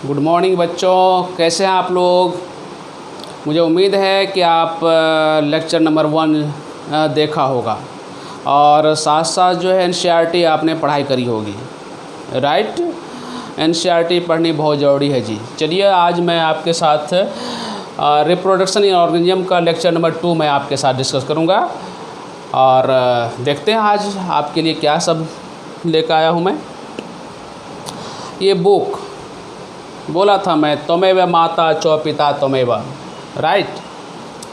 Good morning बच्चों, कैसे हैं आप लोग। मुझे उम्मीद है कि आप लेक्चर नंबर 1 देखा होगा और साथ साथ जो है एनसीईआरटी आपने पढ़ाई करी होगी, राइट। एनसीईआरटी पढ़नी बहुत ज़रूरी है जी। चलिए आज मैं आपके साथ रिप्रोडक्शन इन ऑर्गेनिज्म का लेक्चर नंबर 2 मैं आपके साथ डिस्कस करूँगा और देखते हैं आज आपके लिए क्या सब लेकर आया हूँ मैं। ये बुक बोला था मैं, त्वमेव माता चौ पिता त्वमेव, राइट।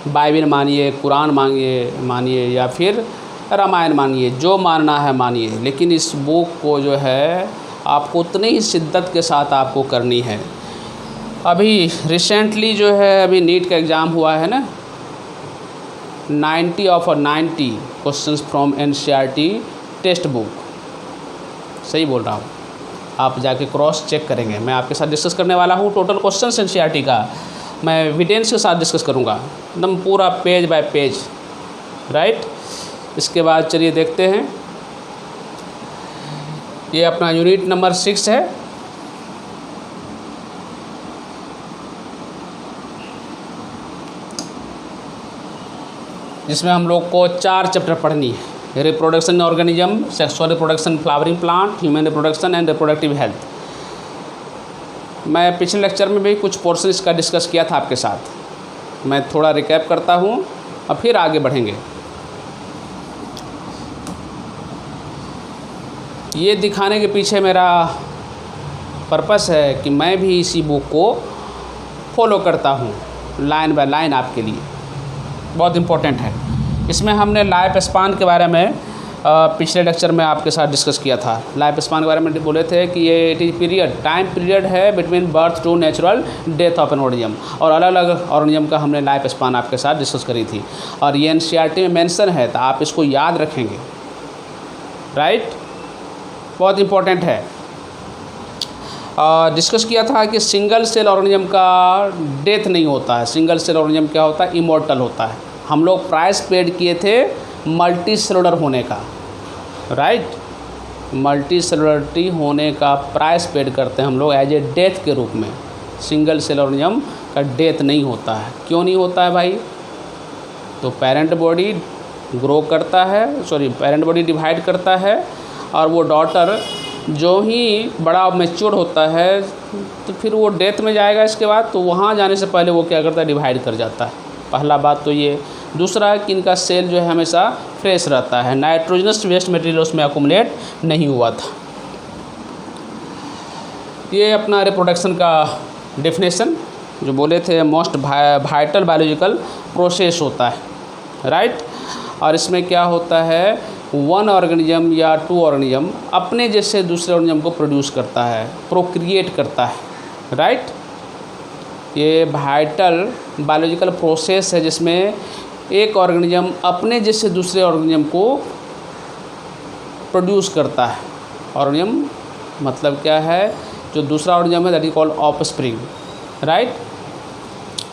बाइबिल मानिए, कुरान मानिए या फिर रामायण मानिए, जो मानना है मानिए, लेकिन इस बुक को जो है आपको उतनी ही शिद्दत के साथ आपको करनी है। अभी रिसेंटली जो है अभी नीट का एग्ज़ाम हुआ है ना, 90 of 90 questions from NCERT text book, सही बोल रहा हूँ। आप जाके क्रॉस चेक करेंगे। मैं आपके साथ डिस्कस करने वाला हूँ टोटल क्वेश्चंस एनसीईआरटी का, मैं एविडेंस के साथ डिस्कस करूँगा एकदम पूरा पेज बाय पेज, राइट। इसके बाद चलिए देखते हैं, ये अपना यूनिट नंबर 6 है। जिसमें हम लोग को 4 चैप्टर पढ़नी है। Reproduction organism, sexual reproduction, flowering plant, human reproduction and reproductive health. मैं पिछले लेक्चर में भी कुछ पोर्शन इसका डिस्कस किया था आपके साथ, मैं थोड़ा रिकैप करता हूँ और फिर आगे बढ़ेंगे। ये दिखाने के पीछे मेरा पर्पस है कि मैं भी इसी बुक को फॉलो करता हूँ लाइन बाय लाइन आपके लिए, बहुत इम्पोर्टेंट है। इसमें हमने लाइफ स्पान के बारे में पिछले लेक्चर में आपके साथ डिस्कस किया था। लाइफ स्पान के बारे में बोले थे कि ये it is period, time period है between birth to natural death of an organism, और अलग अलग ऑर्गेनिज्म का हमने लाइफ स्पान आपके साथ डिस्कस करी थी और ये एनसीईआरटी में मेंशन है, तो आप इसको याद रखेंगे, राइट। बहुत इम्पोर्टेंट है। डिस्कस किया था कि सिंगल सेल ऑर्गेनिज्म का डेथ नहीं होता है। सिंगल सेल ऑर्गेनिज्म क्या होता है? इमॉर्टल होता है। हम लोग प्राइस पेड किए थे मल्टी सेलुलर होने का, राइट। मल्टी सेलुलरिटी होने का प्राइस पेड करते हैं हम लोग एज ए डेथ के रूप में। सिंगल सेल ऑर्गेनिज्म का डेथ नहीं होता है। क्यों नहीं होता है भाई? तो पेरेंट बॉडी ग्रो करता है, पेरेंट बॉडी डिवाइड करता है और वो डॉटर जो ही बड़ा मैच्योर होता है तो फिर वो डेथ में जाएगा। इसके बाद तो वहाँ जाने से पहले वो क्या करता है? डिवाइड कर जाता है। पहला बात तो ये। दूसरा है कि इनका सेल जो है हमेशा फ्रेश रहता है, नाइट्रोजनस वेस्ट मटेरियल उसमें अकुमुलेट नहीं हुआ था। ये अपना रिप्रोडक्शन का डेफिनेशन जो बोले थे, मोस्ट वाइटल बायोलॉजिकल प्रोसेस होता है, राइट। और इसमें क्या होता है? वन ऑर्गेनिज्म या टू ऑर्गेनिज्म अपने जैसे दूसरे ऑर्गेनिज्म को प्रोड्यूस करता है, प्रोक्रिएट करता है, राइट। ये वाइटल बायोलॉजिकल प्रोसेस है जिसमें एक ऑर्गेनिज्म अपने जैसे दूसरे ऑर्गेनिज्म को प्रोड्यूस करता है। ऑर्गेनिज्म मतलब क्या है? जो दूसरा ऑर्गेनिज्म है that is called offspring, right,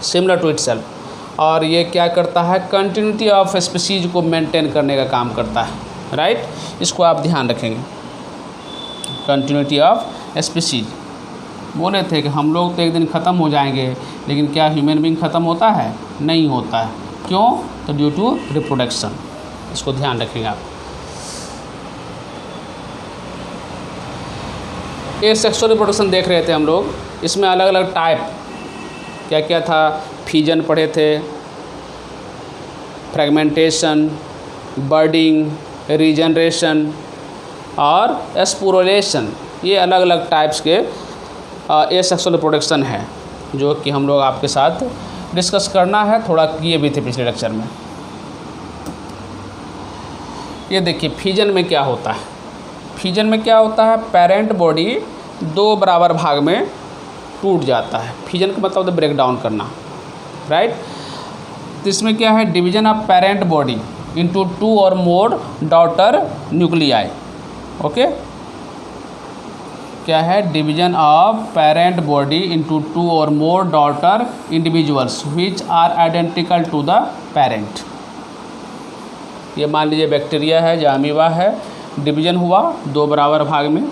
similar to itself. और ये क्या करता है? कंटिन्यूटी ऑफ स्पीशीज को मेंटेन करने का काम करता है, राइट। इसको आप ध्यान रखेंगे, कंटिन्यूटी ऑफ स्पीशीज। बोले थे कि हम लोग तो एक दिन ख़त्म हो जाएंगे, लेकिन क्या ह्यूमन बीइंग ख़त्म होता है? नहीं होता है। क्यों? तो ड्यू टू रिप्रोडक्शन। इसको ध्यान रखेंगे आप। ये सेक्सुअल रिप्रोडक्शन देख रहे थे हम लोग। इसमें अलग अलग टाइप क्या क्या था? फ्यूजन पढ़े थे, फ्रेगमेंटेशन, बर्डिंग, रीजनरेशन और स्पोरुलेशन। ये अलग अलग टाइप्स के ये सेक्सुअल रिप्रोडक्शन है जो कि हम लोग आपके साथ डिस्कस करना है। थोड़ा किए भी थे पिछले लेक्चर में। ये देखिए फ्यूजन में क्या होता है। फ्यूजन में क्या होता है? पेरेंट बॉडी 2 बराबर भाग में टूट जाता है। फ्यूजन का मतलब ब्रेक डाउन करना, राइट। तो इसमें क्या है? Division of parent body into 2 और मोर डॉटर न्यूक्लियाई, ओके। क्या है? Division of parent body into 2 और more daughter individuals which are identical to the parent. ये मान लीजिए बैक्टीरिया है या अमीबा है, डिवीजन हुआ 2 बराबर भाग में,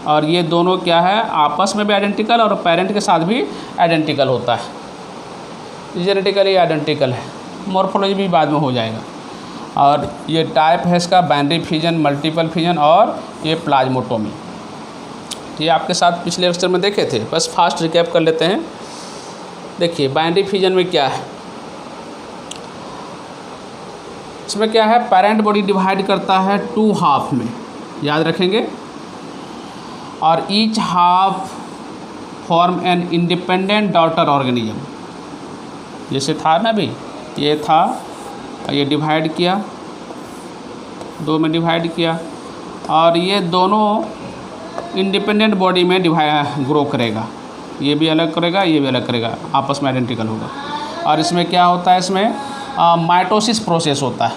और ये दोनों क्या है, आपस में भी आइडेंटिकल और पेरेंट के साथ भी आइडेंटिकल होता है, जेनेटिकली आइडेंटिकल है। मॉर्फोलॉजी भी बाद में हो जाएगा। और ये टाइप है इसका बाइनरी फिजन, मल्टीपल फिजन और ये प्लाज्मोटोमी। ये आपके साथ पिछले लेक्चर में देखे थे, बस फास्ट रिकैप कर लेते हैं। देखिए बाइनरी फिजन में क्या है, इसमें क्या है, पेरेंट बॉडी डिवाइड करता है 2 हाफ में, याद रखेंगे, और each half form an independent daughter organism. जैसे था ना भी, ये था, ये डिवाइड किया, 2 में डिवाइड किया, और ये दोनों इंडिपेंडेंट बॉडी में ग्रो करेगा, ये भी अलग करेगा, ये भी अलग करेगा, आपस में आइडेंटिकल होगा। और इसमें क्या होता है, इसमें माइटोसिस प्रोसेस होता है,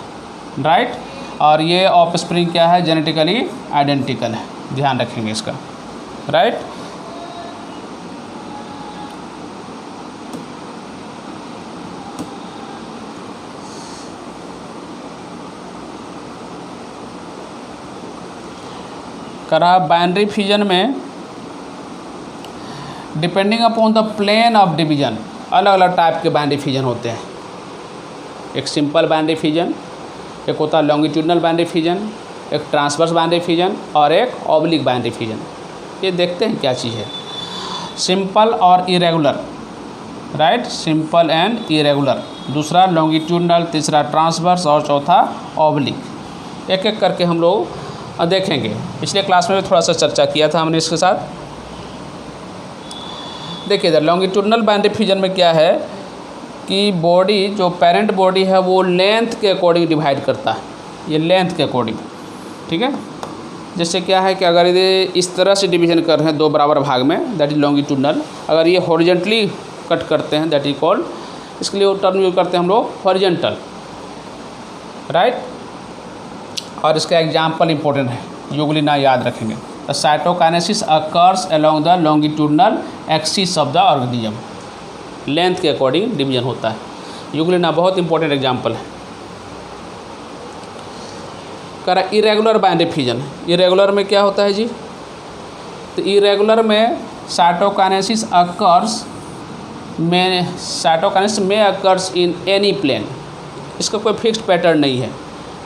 राइट। और ये ऑफस्प्रिंग क्या है, जेनेटिकली आइडेंटिकल है, ध्यान रखेंगे इसका, राइट। करा बाइनरी फिजन में depending upon the plane of division, अलग अलग टाइप के बाइनरी फिजन होते हैं। एक सिंपल बाइनरी फिजन, एक होता है लॉन्गिट्यूडनल बाइनरी फिजन, एक ट्रांसवर्स बाइनरी फिजन और एक ऑब्लिक बाइनरी फिजन। ये देखते हैं क्या चीज़ है, सिंपल और irregular, right, simple and irregular, दूसरा लॉन्गिट्यूडनल, तीसरा ट्रांसवर्स और चौथा ऑब्लिक। एक एक करके हम लोग देखेंगे। पिछले क्लास में भी थोड़ा सा चर्चा किया था हमने इसके साथ। देखिए इधर लॉन्गिट्यूडनल बाइनरी फिजन में क्या है कि बॉडी, जो पेरेंट बॉडी है वो लेंथ के अकॉर्डिंग डिवाइड करता है, ये लेंथ के अकॉर्डिंग, ठीक है। जैसे क्या है कि अगर ये इस तरह से डिवीजन कर रहे हैं 2 बराबर भाग में, दैट इज लॉन्गिट्यूडनल। अगर ये हॉरिजेंटली कट करते हैं, दैट इज कॉल्ड, इसके लिए वो टर्म यूज करते हैं हम लोग हॉरिजेंटल, राइट। और इसका एग्जाम्पल इंपॉर्टेंट है, यूग्लिना याद रखेंगे। The cytokinesis occurs along the longitudinal axis of the organism, length के अकॉर्डिंग डिवीजन होता है। यूग्लिना बहुत इंपॉर्टेंट एग्जाम्पल है। करा इरेगुलर बाइनरी फिजन, इरेगुलर में क्या होता है जी, तो इरेगुलर में साइटोकाइनेसिस अकर्स में, साइटोकाइनेसिस में अकर्स इन एनी प्लेन, इसका कोई फिक्स्ड पैटर्न नहीं है,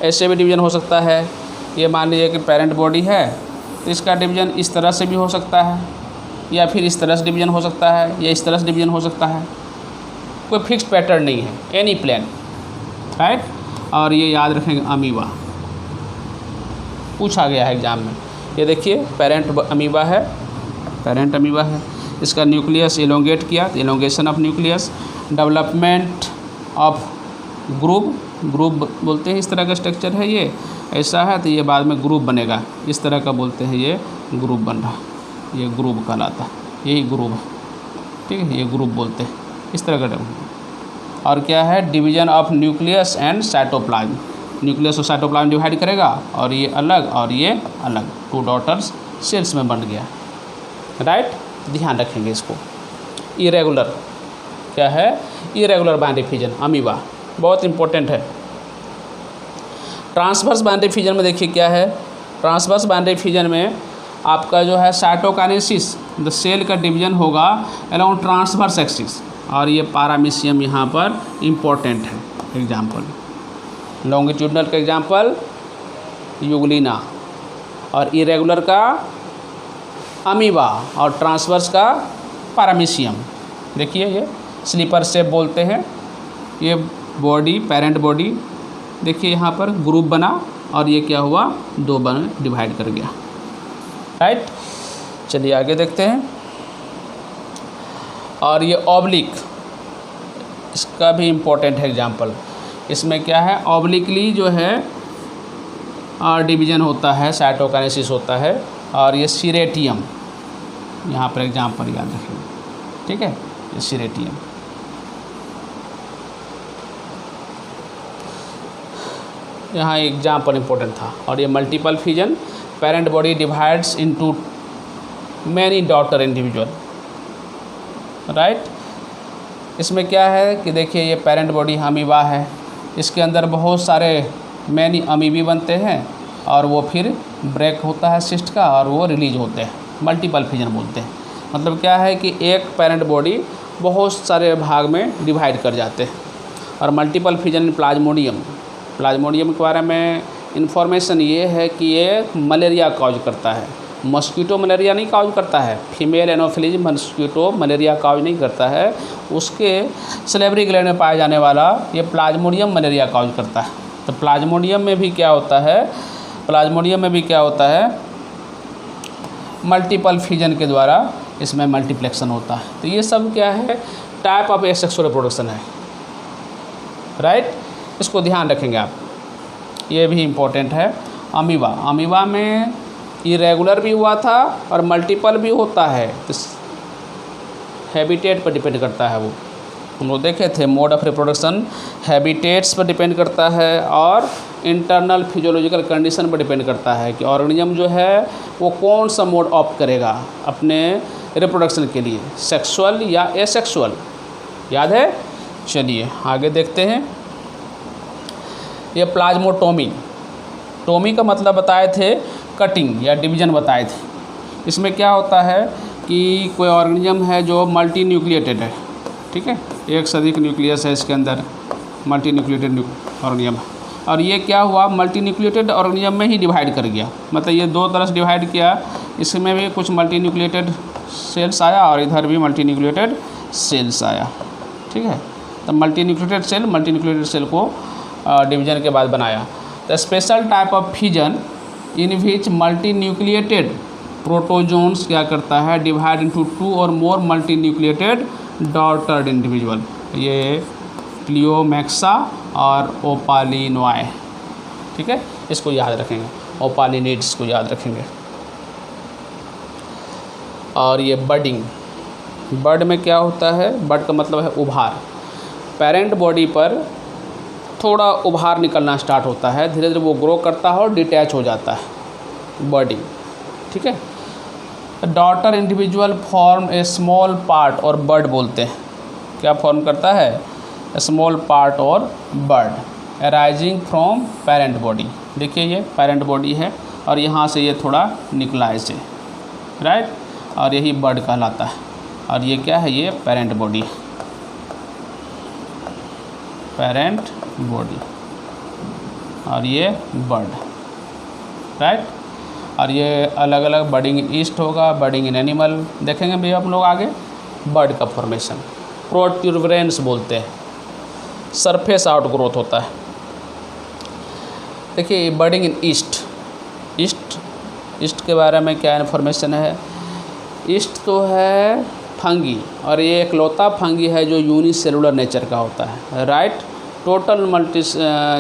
ऐसे भी डिवीजन हो सकता है। ये मान लीजिए कि पेरेंट बॉडी है तो इसका डिवीजन इस तरह से भी हो सकता है, या फिर इस तरह से डिवीजन हो सकता है, या इस तरह से डिवीजन हो सकता है, कोई फिक्स्ड पैटर्न नहीं है, एनी प्लेन, राइट। और ये याद रखेंगे अमीबा, पूछा गया है एग्जाम में। ये देखिए पेरेंट अमीबा है, पेरेंट अमीबा है, इसका न्यूक्लियस एलोंगेट किया, तो elongation of nucleus, development of group, group बोलते हैं, इस तरह का स्ट्रक्चर है, ये ऐसा है तो ये बाद में ग्रुप बनेगा, इस तरह का बोलते हैं, ये ग्रुप बन रहा, ये ग्रुप कहलाता है, यही ग्रुप है, ठीक है, ये ग्रुप बोलते हैं, इस तरह का। और क्या है, division of nucleus and cytoplasm, nucleus और साइटोप्लाज्म डिवाइड करेगा, और ये अलग और ये अलग, 2 डॉटर्स सेल्स में बन गया, राइट। ध्यान रखेंगे इसको। इरेगुलर क्या है, इरेगुलर बाइनरी फिजन, अमीबा, बहुत इंपॉर्टेंट है। ट्रांसवर्स बाइनरी फिजन में देखिए क्या है, ट्रांसवर्स बाइनरी फिजन में आपका जो है साइटोकाइनेसिस, द सेल का डिवीजन होगा अलोंग ट्रांसवर्स एक्सिस, और ये पैरामीशियम यहाँ पर इम्पोर्टेंट है। एग्जाम्पल लॉन्गिट्यूडनल का एग्जाम्पल यूग्लिना, और इरेगुलर का अमीबा, और ट्रांसवर्स का पैरामीशियम। देखिए ये स्लीपर शेप बोलते हैं, ये बॉडी, पेरेंट बॉडी, देखिए यहाँ पर ग्रुप बना, और ये क्या हुआ, 2 बन डिवाइड कर गया, राइट। चलिए आगे देखते हैं। और ये ऑब्लिक, इसका भी इम्पोर्टेंट है एग्जाम्पल। इसमें क्या है, ऑब्लिकली जो है डिवीजन होता है, साइटोकाइनेसिस होता है, और ये सीरेटियम, यहाँ पर एग्जाम्पल याद रखेंगे, ठीक है, ये सीरेटियम। यहाँ एग्जाम्पल इम्पोर्टेंट था। और ये multiple fission, parent body divides into many daughter individual, right. इसमें क्या है कि देखिए ये पेरेंट बॉडी अमीबा है, इसके अंदर बहुत सारे मैनी अमीबी बनते हैं, और वो फिर ब्रेक होता है सिस्ट का, और वो रिलीज होते हैं, मल्टीपल फिजन बोलते हैं। मतलब क्या है कि एक पेरेंट बॉडी बहुत सारे भाग में डिवाइड कर जाते हैं। और मल्टीपल फिजन इन प्लाज्मोडियम के बारे में इंफॉर्मेशन ये है कि ये मलेरिया काज करता है। मस्कीटो मलेरिया नहीं काज करता है, फीमेल एनोफिलीज मस्कीटो मलेरिया काज नहीं करता है, उसके सलेवरी ग्लैंड में पाया जाने वाला ये प्लाज्मोडियम मलेरिया काज करता है। तो प्लाज्मोडियम में भी क्या होता है, मल्टीपल फिजन के द्वारा इसमें मल्टीप्लेक्शन होता है। तो ये सब क्या है, टाइप ऑफ एसेक्सुअल रिप्रोडक्शन है, राइट। इसको ध्यान रखेंगे आप, ये भी इम्पोर्टेंट है। अमीबा में इरेगुलर भी हुआ था और मल्टीपल भी होता है, तो हैबिटेट पर डिपेंड करता है। वो हम लोग देखे थे, मोड ऑफ रिप्रोडक्शन हैबिटेट्स पर डिपेंड करता है और इंटरनल फिजियोलॉजिकल कंडीशन पर डिपेंड करता है कि ऑर्गेनिज्म जो है वो कौन सा मोड ऑप्ट करेगा अपने रिप्रोडक्शन के लिए, सेक्सुअल या एसेक्सुअल। याद है? चलिए आगे देखते हैं। ये टोमी का मतलब बताए थे, कटिंग या डिवीज़न बताए थे। इसमें क्या होता है कि कोई ऑर्गेनिज्म है जो मल्टी न्यूक्लिएटेड है, ठीक है, एक से अधिक न्यूक्लियस है इसके अंदर, मल्टी न्यूक्लिएटेड ऑर्गेनिज्म। और ये क्या हुआ, मल्टी न्यूक्लिएटेड ऑर्गेनिज्म में ही डिवाइड कर गया। मतलब ये दो तरह से डिवाइड किया, इसमें भी कुछ मल्टी न्यूक्लिएटेड सेल्स आया और इधर भी मल्टी न्यूक्लिएटेड सेल्स आया, ठीक है। तो मल्टी न्यूक्लिएटेड सेल को डिवीजन के बाद बनाया। The special type of fission in which multi nucleated protozoans क्या करता है, डिवाइड इनटू 2 और मोर मल्टी न्यूक्लिएटेड डॉटर्ड इंडिविजुअल। ये प्लियोमैक्सा और ओपालिनॉय, ठीक है, इसको याद रखेंगे, ओपालिनिड्स को याद रखेंगे। और ये बर्ड में क्या होता है, बर्ड का मतलब है उभार। पेरेंट बॉडी पर थोड़ा उभार निकलना स्टार्ट होता है, धीरे धीरे वो ग्रो करता है और डिटैच हो जाता है, बर्डिंग, ठीक है। डॉटर इंडिविजुअल फॉर्म ए स्मॉल पार्ट और बर्ड बोलते हैं, क्या फॉर्म करता है, स्मॉल पार्ट और bird arising from parent body. देखिए ये पेरेंट बॉडी है और यहाँ से ये थोड़ा निकला है इसे, राइट, और यही बर्ड कहलाता है। और ये क्या है, ये पेरेंट बॉडी और ये बर्ड, राइट। और ये अलग अलग बर्डिंग इन ईस्ट होगा, बर्डिंग इन एनिमल देखेंगे भैया हम लोग आगे। बर्ड का फॉर्मेशन प्रोट्यूबरेंस बोलते हैं, सरफेस आउट ग्रोथ होता है। देखिए बर्डिंग इन ईस्ट के बारे में क्या इन्फॉर्मेशन है। ईस्ट तो है फंगी और ये एकलौता फंगी है जो यूनिसेलुलर नेचर का होता है, राइट। टोटल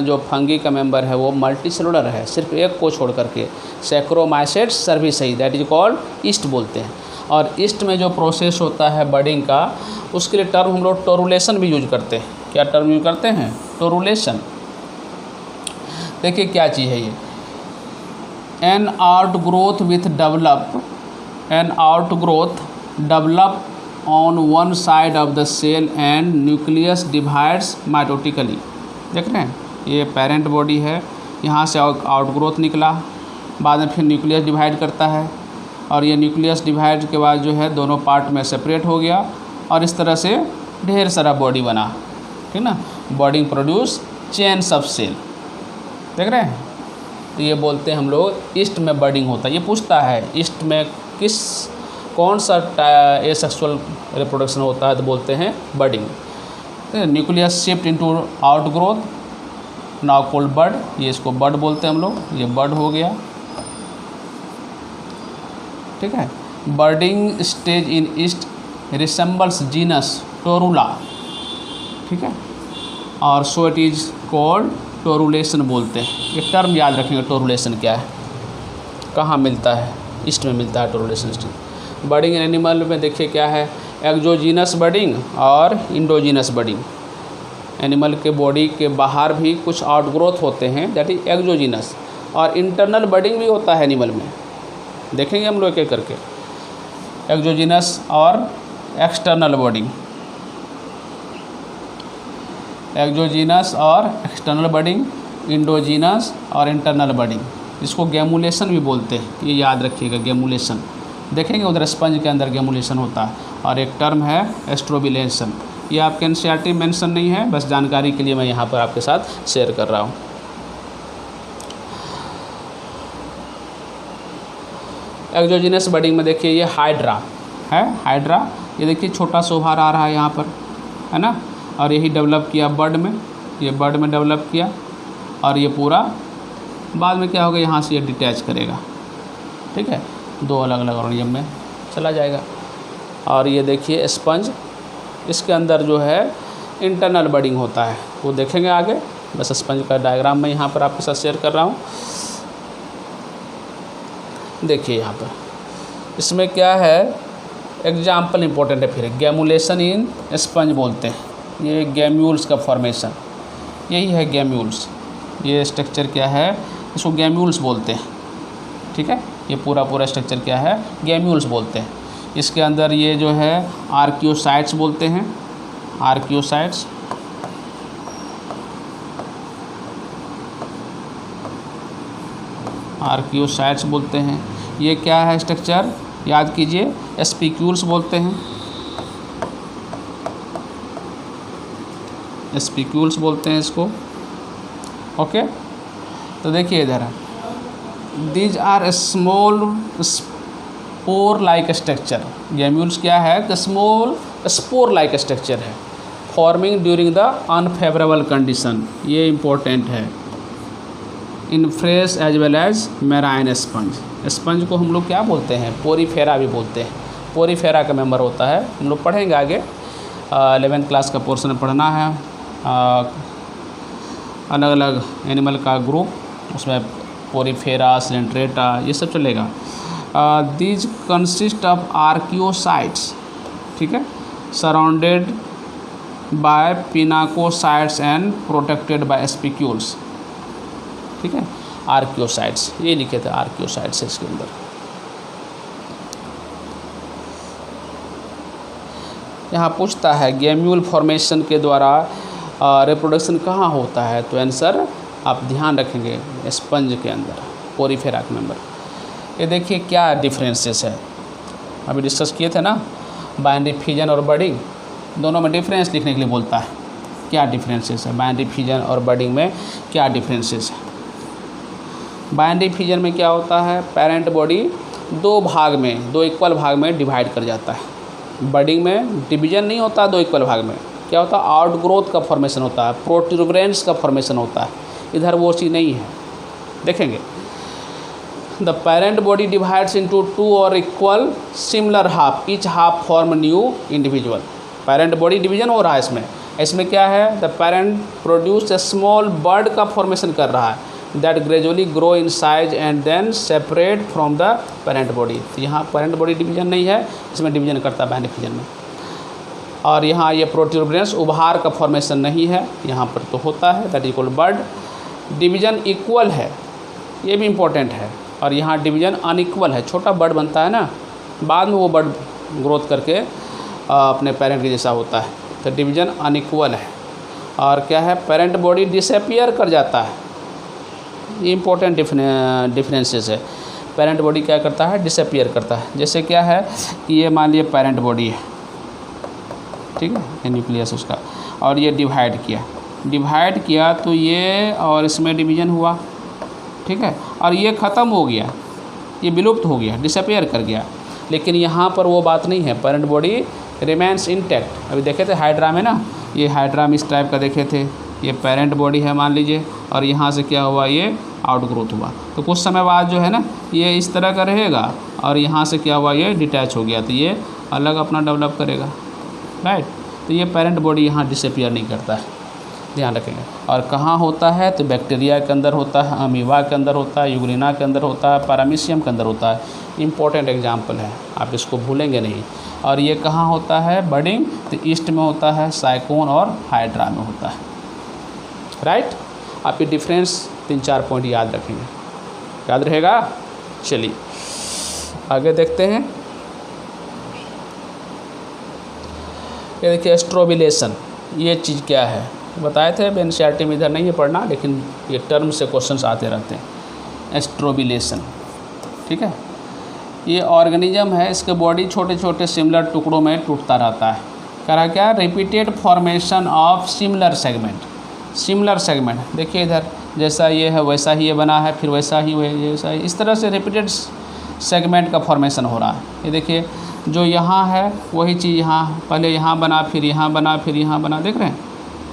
जो फंगी का मेंबर है वो मल्टी सेलुलर है, सिर्फ एक को छोड़ करके, सैक्रोमाइसेट्स सर्विसेई, दैट इज कॉल्ड ईस्ट बोलते हैं। और ईस्ट में जो प्रोसेस होता है बर्डिंग का, उसके लिए टर्म हम लोग टोरुलेशन भी यूज करते हैं। क्या टर्म यूज करते हैं, टोरुलेशन। देखिए क्या चीज़ है ये, an outgrowth develop on one side of the cell and nucleus divides mitotically. देख रहे हैं, ये पेरेंट बॉडी है, यहाँ से आउटग्रोथ निकला, बाद में फिर न्यूक्लियस डिवाइड करता है और ये न्यूक्लियस डिवाइड के बाद जो है दोनों पार्ट में सेपरेट हो गया और इस तरह से ढेर सारा बॉडी बना, ठीक ना। Body produce chains of cell, देख रहे हैं। तो ये बोलते हैं हम लोग ईस्ट में बर्डिंग होता है। ये पूछता है ईस्ट में कौन सा एसेक्सुअल रिप्रोडक्शन होता है, तो बोलते हैं budding. Nucleus shift into outgrowth, now called bud, ये इसको बर्ड बोलते हैं हम लोग, ये बर्ड हो गया, ठीक है। बर्डिंग स्टेज इन ईस्ट रिसेंबल्स जीनस टोरुला, ठीक है, और सो इट इज कॉल्ड टोरुलेशन बोलते हैं। ये टर्म याद रखेंगे, टोरुलेशन क्या है, कहाँ मिलता है, ईस्ट में मिलता है टोरुलेशन स्टेज। बर्डिंग इन एनिमल में देखिए क्या है, एक्जोजीनस बर्डिंग और इंडोजीनस बर्डिंग। एनिमल के बॉडी के बाहर भी कुछ आउटग्रोथ होते हैं, दैट इज एक्जोजीनस, और इंटरनल बर्डिंग भी होता है एनिमल में, देखेंगे हम लोग एक करके, एक्जोजीनस और एक्सटर्नल बर्डिंग, एक्जोजीनस और एक्सटर्नल बर्डिंग, इंडोजीनस और इंटरनल बर्डिंग, जिसको गैमुलेशन भी बोलते हैं, ये याद रखिएगा, गैमुलेशन। देखेंगे उधर स्पंज के अंदर गैमुलेशन होता है, और एक टर्म है एस्ट्रोबिलेशन। ये आपके एनसीईआरटी मेंशन नहीं है, बस जानकारी के लिए मैं यहाँ पर आपके साथ शेयर कर रहा हूँ। एक्सोजीनस बडिंग में देखिए ये हाइड्रा है, हाइड्रा ये देखिए छोटा सोभार आ रहा है यहाँ पर, है ना, और यही डेवलप किया बर्ड में, ये बर्ड में डेवलप किया, और ये पूरा बाद में क्या होगा, यहाँ से ये डिटैच करेगा, ठीक है, दो अलग अलग ऑर्गेनिज्म में चला जाएगा। और ये देखिए स्पंज, इसके अंदर जो है इंटरनल बडिंग होता है, वो देखेंगे आगे, बस स्पंज का डायग्राम मैं यहाँ पर आपके साथ शेयर कर रहा हूँ। देखिए यहाँ पर इसमें क्या है, एग्जाम्पल इम्पोर्टेंट है, फिर गैमुलेशन इन स्पंज बोलते हैं, ये गैम्यूल्स का फॉर्मेशन, यही है गैम्यूल्स, ये स्ट्रक्चर क्या है, इसको गैम्यूल्स बोलते हैं, ठीक है, ये पूरा स्ट्रक्चर क्या है, गैम्यूल्स बोलते हैं। इसके अंदर ये जो है आर्कियोसाइट्स बोलते हैं, आर्कियोसाइट्स, आर्कियोसाइट्स बोलते हैं। ये क्या है स्ट्रक्चर, याद कीजिए, स्पिक्यूल्स बोलते हैं, स्पिक्यूल्स बोलते हैं इसको, ओके। तो देखिए इधर these are small spore like structure, gemmules क्या है, कि स्मॉल स्पोर लाइक स्ट्रक्चर है, forming during the unfavourable condition, ये इम्पोर्टेंट है, in fresh as well as marine sponge. Sponge को हम लोग क्या बोलते हैं, पोरीफेरा भी बोलते हैं, पोरीफेरा का मेंबर होता है, हम लोग पढ़ेंगे आगे, 11th क्लास का पोर्शन पढ़ना है, अलग अलग एनिमल का ग्रुप, उसमें पोरीफेरा, सिलेंट्रेटा, ये सब चलेगा। दीज कंसिस्ट ऑफ आर्कियोसाइट्स, ठीक है, surrounded by pinacocytes and protected by spicules, ठीक है, आर्कियोसाइट्स, ये लिखे थे आर्कियोसाइट्स इसके अंदर। यहाँ पूछता है गैम्यूल फॉर्मेशन के द्वारा रिप्रोडक्शन कहाँ होता है, तो आंसर आप ध्यान रखेंगे स्पंज के अंदर, पोरीफेरा के मेंबर। ये देखिए क्या डिफरेंसेस है, अभी डिस्कस किए थे ना, बाइनरी फिजन और बडिंग, दोनों में डिफरेंस लिखने के लिए बोलता है, क्या डिफरेंसेस है बाइनरी फिजन और बडिंग में, क्या डिफरेंसेस है। बाइनरी फिजन में क्या होता है, पेरेंट बॉडी दो भाग में, दो इक्वल भाग में डिवाइड कर जाता है। बडिंग में डिवीजन नहीं होता, दो इक्वल भाग में क्या होता है, आउट ग्रोथ का फॉर्मेशन होता है, प्रोट्यूबरेंस का फॉर्मेशन होता है, इधर वो चीज़ नहीं है, देखेंगे। The parent body divides into two और equal similar half, each half form new individual. Parent body division हो रहा है इसमें क्या है, the parent produce a small bud का फॉर्मेशन कर रहा है, that gradually grow in size and then separate from the parent body. तो यहाँ पेरेंट बॉडी डिवीजन नहीं है, इसमें डिवीजन करता है बाइनरी फिजन में। और यहाँ ये प्रोट्यूबरेंस, उभार का फॉर्मेशन नहीं है, यहाँ पर तो होता है, that equal bird. Division equal है, ये भी इम्पोर्टेंट है, और यहाँ डिवीजन अनइक्वल है, छोटा बर्ड बनता है ना, बाद में वो बर्ड ग्रोथ करके अपने पेरेंट के जैसा होता है, तो डिवीजन अनइक्वल है। और क्या है, पेरेंट बॉडी डिसअपीयर कर जाता है, ये इंपॉर्टेंट डिफरेंसेस है। पेरेंट बॉडी क्या करता है, डिसअपीयर करता है। जैसे क्या है कि ये मान लिया पेरेंट बॉडी है, ठीक है, ये न्यूक्लियस उसका, और ये डिवाइड किया तो ये और इसमें डिवीजन हुआ, ठीक है, और ये ख़त्म हो गया, ये विलुप्त हो गया, डिसअपीयर कर गया। लेकिन यहाँ पर वो बात नहीं है, पेरेंट बॉडी रिमेंस इंटैक्ट। अभी देखे थे हाइड्रा में ना, ये हाइड्रा में इस टाइप का देखे थे, ये पेरेंट बॉडी है मान लीजिए, और यहाँ से क्या हुआ, ये आउट ग्रोथ हुआ, तो कुछ समय बाद जो है ना ये इस तरह का रहेगा, और यहाँ से क्या हुआ, ये डिटैच हो गया, तो ये अलग अपना डेवलप करेगा, राइट। तो ये पेरेंट बॉडी यहाँ डिसअपीयर नहीं करता है, ध्यान रखेंगे। और कहाँ होता है, तो बैक्टीरिया के अंदर होता है, अमीबा के अंदर होता है, यूग्लिना के अंदर होता है, पैरामीशियम के अंदर होता है। इंपॉर्टेंट एग्जाम्पल है, आप इसको भूलेंगे नहीं। और ये कहाँ होता है, बडिंग, तो ईस्ट में होता है, साइकोन और हाइड्रा में होता है, राइट। आप ये डिफरेंस 3-4 पॉइंट याद रखेंगे, याद रहेगा। चलिए आगे देखते हैं। ये देखिए एस्ट्रोबिलेशन, ये चीज़ क्या है बताए थे, एनसीईआरटी में इधर नहीं है पढ़ना, लेकिन ये टर्म से क्वेश्चंस आते रहते हैं। एस्ट्रोबिलेशन, ठीक है, ये ऑर्गेनिज्म है, इसके बॉडी छोटे छोटे सिमिलर टुकड़ों में टूटता रहता है। कह रहा क्या, repeated formation of similar segment. Similar segment देखिए इधर, जैसा ये है वैसा ही ये बना है, फिर वैसा ही वैसा ही, इस तरह से रिपीटेड सेगमेंट का फॉर्मेशन हो रहा है। ये देखिए जो यहाँ है वही चीज़ यहाँ, पहले यहाँ बना, फिर यहाँ बना, फिर यहाँ बना, देख रहे हैं,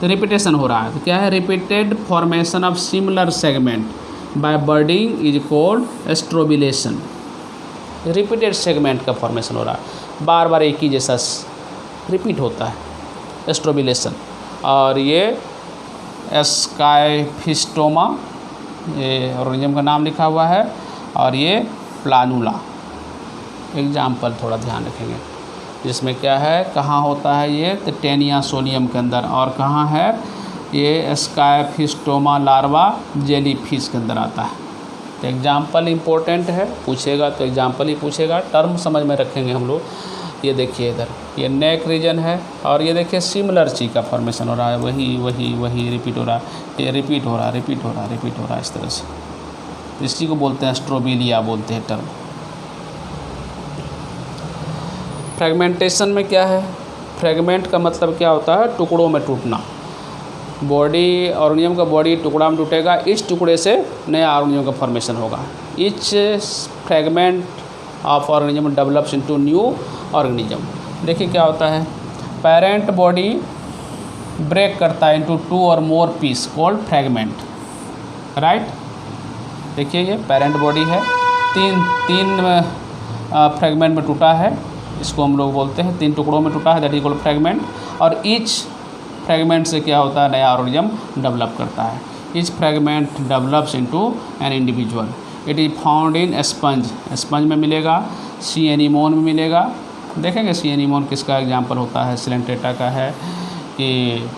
तो रिपीटेशन हो रहा है। तो क्या है, repeated formation of similar segment by budding is called strobilation. Repeated segment का फॉर्मेशन हो रहा है, बार बार एक ही जैसा रिपीट होता है, एस्ट्रोबिलेशन। और ये स्काइफिस्टोमा, ये ऑर्गेनिज्म का नाम लिखा हुआ है, और ये प्लानुला। एग्जाम्पल थोड़ा ध्यान रखेंगे, जिसमें क्या है, कहाँ होता है ये, तो टेनिया सोनियम के अंदर, और कहाँ है ये स्काइफिस्टोमा लार्वा जेली फिश के अंदर आता है। तो एग्जाम्पल इम्पोर्टेंट है, पूछेगा तो एग्जाम्पल ही पूछेगा, टर्म समझ में रखेंगे हम लोग। ये देखिए इधर ये नेक रीजन है, और ये देखिए सिमिलर चीज़ का फॉर्मेशन हो रहा है, वही वही वही रिपीट हो रहा है, ये रिपीट हो रहा है, रिपीट हो रहा है, रिपीट हो रहा है, इस तरह से। इसी को बोलते हैं एस्ट्रोबिलिया बोलते हैं टर्म। फ्रेगमेंटेशन में क्या है, फ्रेगमेंट का मतलब क्या होता है, टुकड़ों में टूटना। बॉडी, ऑर्गेनिज्म का बॉडी टुकड़ा में टूटेगा, इस टुकड़े से नया ऑर्गेनिज्म का फॉर्मेशन होगा। Each fragment of organism develops into new organism. देखिए क्या होता है, पेरेंट बॉडी ब्रेक करता है इनटू 2 और मोर पीस कॉल्ड फ्रेगमेंट, राइट। देखिए ये पेरेंट बॉडी है, तीन फ्रेगमेंट में टूटा है, इसको हम लोग बोलते हैं 3 टुकड़ों में टूटा है, दैट इज कॉल्ड फ्रेगमेंट। और ईच फ्रेगमेंट से क्या होता है, नया ऑर्गेनिज्म डेवलप करता है। Each fragment develops into an individual. It is found in sponge, sponge में मिलेगा, सी एनीमोन में मिलेगा। देखेंगे सी एनीमोन किसका एग्जाम्पल होता है, सिलेंट्रेटा का है, कि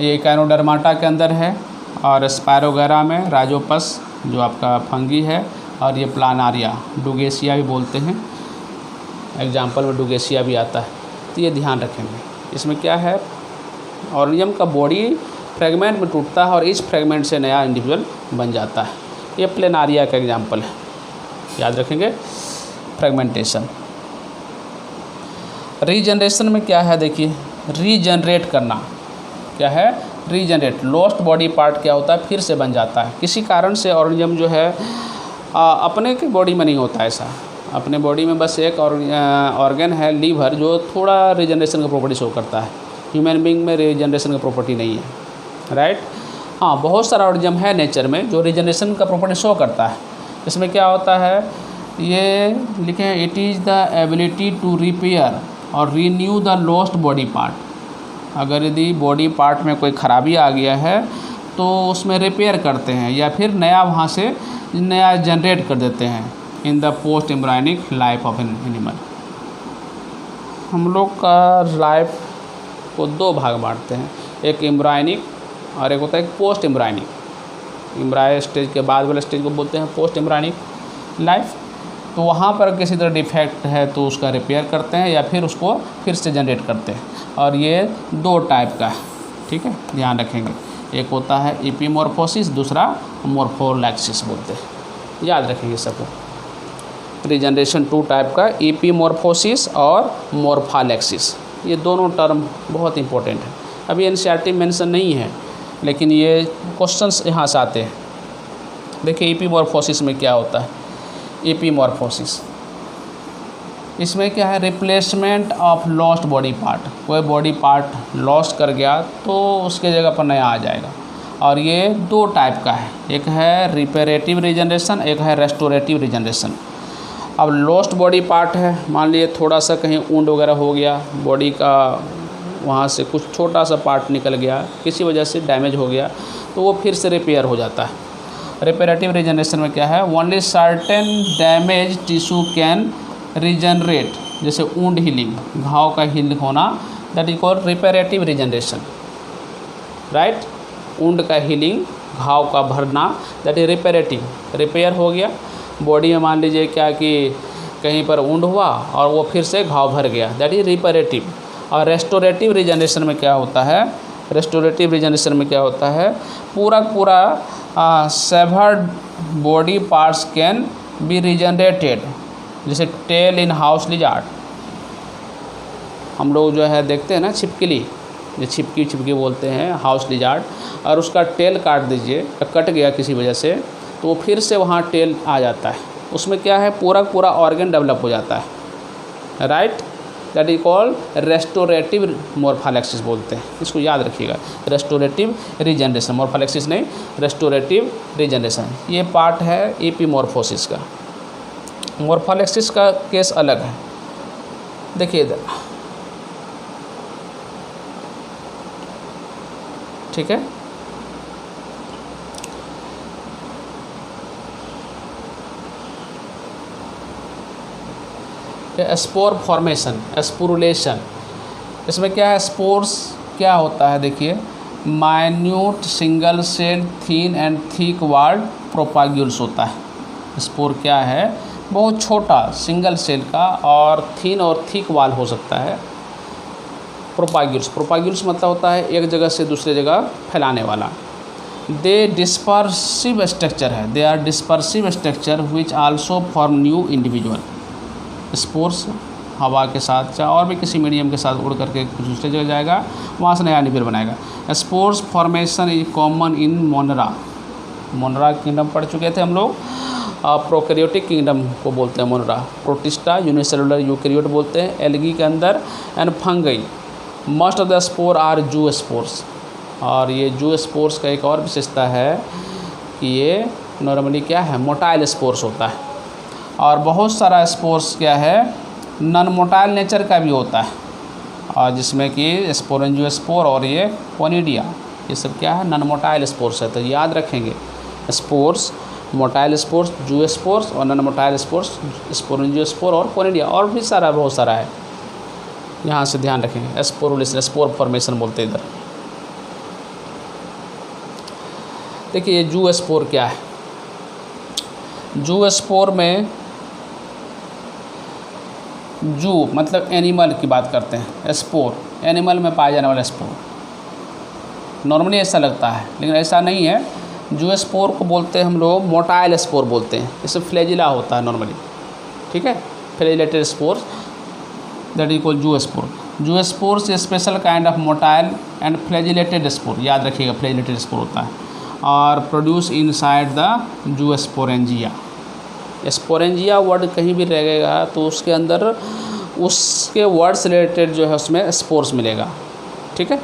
ये काइनोडर्माटा के अंदर है, और स्पायरोगैरा में राइजोपस जो आपका फंगी है, और ये प्लानारिया, डुगेसिया भी बोलते हैं, एग्जाम्पल में डुगेसिया भी आता है। तो ये ध्यान रखेंगे। इसमें क्या है, ऑर्गेनिज्म का बॉडी फ्रेगमेंट में टूटता है और इस फ्रेगमेंट से नया इंडिविजुअल बन जाता है। ये प्लेनारिया का एग्जाम्पल है, याद रखेंगे। फ्रेगमेंटेशन। रीजनरेशन में क्या है, देखिए रीजनरेट करना क्या है, रीजनरेट। लॉस्ट बॉडी पार्ट क्या होता है, फिर से बन जाता है। किसी कारण से ऑर्गेनिज्म जो है अपने की बॉडी में नहीं होता ऐसा, अपने बॉडी में बस एक ऑर्गन है लीवर, जो थोड़ा रीजनरेशन का प्रॉपर्टी शो करता है। ह्यूमन बींग में रीजनरेशन का प्रॉपर्टी नहीं है, राइट। हाँ, बहुत सारा ऑर्गेनिज्म है नेचर में जो रीजनरेशन का प्रॉपर्टी शो करता है। इसमें क्या होता है, ये लिखे हैं, it is the ability to repair और renew the lost body part. अगर यदि बॉडी पार्ट में कोई खराबी आ गया है तो उसमें रिपेयर करते हैं, या फिर नया वहाँ से नया जनरेट कर देते हैं in the post embryonic life of an animal. हम लोग का लाइफ को 2 भाग बांटते हैं, एक एम्ब्रायनिक और एक होता है पोस्ट एम्ब्रायनिक। एम्ब्रायो स्टेज के बाद वाले स्टेज को बोलते हैं पोस्ट एम्ब्रायनिक लाइफ। तो वहाँ पर किसी तरह डिफेक्ट है तो उसका रिपेयर करते हैं, या फिर उसको फिर से जनरेट करते हैं। और ये 2 टाइप का है, ठीक है, ध्यान रखेंगे। एक होता है एपीमॉर्फोसिस, दूसरा मॉर्फोलैक्सिस बोलते हैं, याद रखेंगे सबको। रीजनरेशन 2 टाइप का, एपीमॉर्फोसिस और मॉर्फोलैक्सिस। ये दोनों टर्म बहुत इंपॉर्टेंट है। अभी एनसीईआरटी मेंशन नहीं है, लेकिन ये क्वेश्चंस यहाँ से आते हैं। देखिए एपीमॉर्फोसिस में क्या होता है। एपीमॉर्फोसिस इसमें क्या है, replacement of lost body part. कोई बॉडी पार्ट लॉस्ट कर गया तो उसके जगह पर नया आ जाएगा। और ये 2 टाइप का है, एक है रिपेरेटिव रीजनरेशन, एक है रेस्टोरेटिव रीजनरेशन। अब लॉस्ट बॉडी पार्ट है, मान लीजिए थोड़ा सा कहीं वुंड वगैरह हो गया, बॉडी का वहाँ से कुछ छोटा सा पार्ट निकल गया, किसी वजह से डैमेज हो गया, तो वो फिर से रिपेयर हो जाता है। रिपेरेटिव रीजनरेशन में क्या है, only certain damage tissue can regenerate, जैसे वुंड हीलिंग, घाव का हील होना, that is called reparative regeneration, right. Wound का हीलिंग, घाव का भरना, दैट इज रिपेरेटिव। रिपेयर हो गया बॉडी में, मान लीजिए क्या कि कहीं पर वुंड हुआ और वो फिर से घाव भर गया, दैट इज रिपेरेटिव। और रेस्टोरेटिव रीजनरेशन में क्या होता है, रेस्टोरेटिव रीजनरेशन में क्या होता है, पूरा savoured body parts can be regenerated, जैसे टेल इन हाउस लिजार्ड, हम लोग जो है देखते हैं ना छिपकली, जो छिपकी बोलते हैं हाउस लिजार्ड, और उसका टेल काट दीजिए, कट गया किसी वजह से, तो फिर से वहाँ टेल आ जाता है, उसमें क्या है पूरा ऑर्गन डेवलप हो जाता है, right. That is called restorative morphallaxis बोलते हैं, इसको याद रखिएगा, रेस्टोरेटिव रीजनरेशन, मोर्फोलैक्सिस नहीं, रेस्टोरेटिव रीजनरेशन। ये पार्ट है एपीमॉर्फोसिस का। मोर्फोलैक्सिस का केस अलग है, देखिए इधर, ठीक है। स्पोर फॉर्मेशन, स्पोरुलेशन, इसमें क्या है, स्पोर्स क्या होता है, देखिए minute single cell thin and thick walled propagules होता है। स्पोर क्या है, बहुत छोटा सिंगल सेल का और थीन और थिक वाल हो सकता है। प्रोपाग्यूल्स मतलब होता है एक जगह से दूसरे जगह फैलाने वाला। दे डिस्पर्सिव स्ट्रक्चर है, they are dispersive structure which also form new individual. Spores हवा के साथ या और भी किसी मीडियम के साथ उड़ करके दूसरी जगह जाएगा, वहाँ से नया इंडिविजुअल बनाएगा। Spores formation is common in मोनरा kingdom पढ़ चुके थे हम लोग, प्रोकैरियोटिक किंगडम को बोलते हैं मोनरा। प्रोटिस्टा यूनिसेलुलर यूकैरियोट बोलते हैं, एल्गी के अंदर, and fungi. Most of the spore are zoo spores, और ये जू स्पोर्स का एक और विशेषता है कि ये नॉर्मली क्या है, मोटाइल स्पोर्स होता है। और बहुत सारा स्पोर्स क्या है, नॉन मोटाइल नेचर का भी होता है, और जिसमें कि स्पोरेंजियोस्पोर और ये कोनिडिया, ये सब क्या है, नॉन मोटाइल स्पोर्स है। तो याद रखेंगे, स्पोर्स, मोटाइल स्पोर्स, जू स्पोर्स, और नॉन मोटाइल स्पोर्स स्पोरेंजियोस्पोर और कोनिडिया, और भी सारा बहुत सारा है, यहाँ से ध्यान रखेंगे। स्पोरुलेशन, स्पोर फॉर्मेशन बोलते हैं इधर। देखिए ये जू स्पोर क्या है, जू स्पोर में जू मतलब एनिमल की बात करते हैं, स्पोर एनिमल में पाए जाने वाला स्पोर। नॉर्मली ऐसा लगता है लेकिन ऐसा नहीं है। जू स्पोर को बोलते हैं हम लोग मोटाइल स्पोर बोलते हैं, इसमें फ्लैजिला होता है नॉर्मली, ठीक है, flagellated spore, that is called जू स्पोर। जू स्पोर से special kind of motile and flagellated spore, याद रखिएगा फ्लैजिलेटेड स्पोर होता है, और produce inside the zoo sporangia. Sporangia word कहीं भी रहेगा तो उसके अंदर उसके वर्ड से रिलेटेड जो है उसमें स्पोर्स मिलेगा, ठीक है।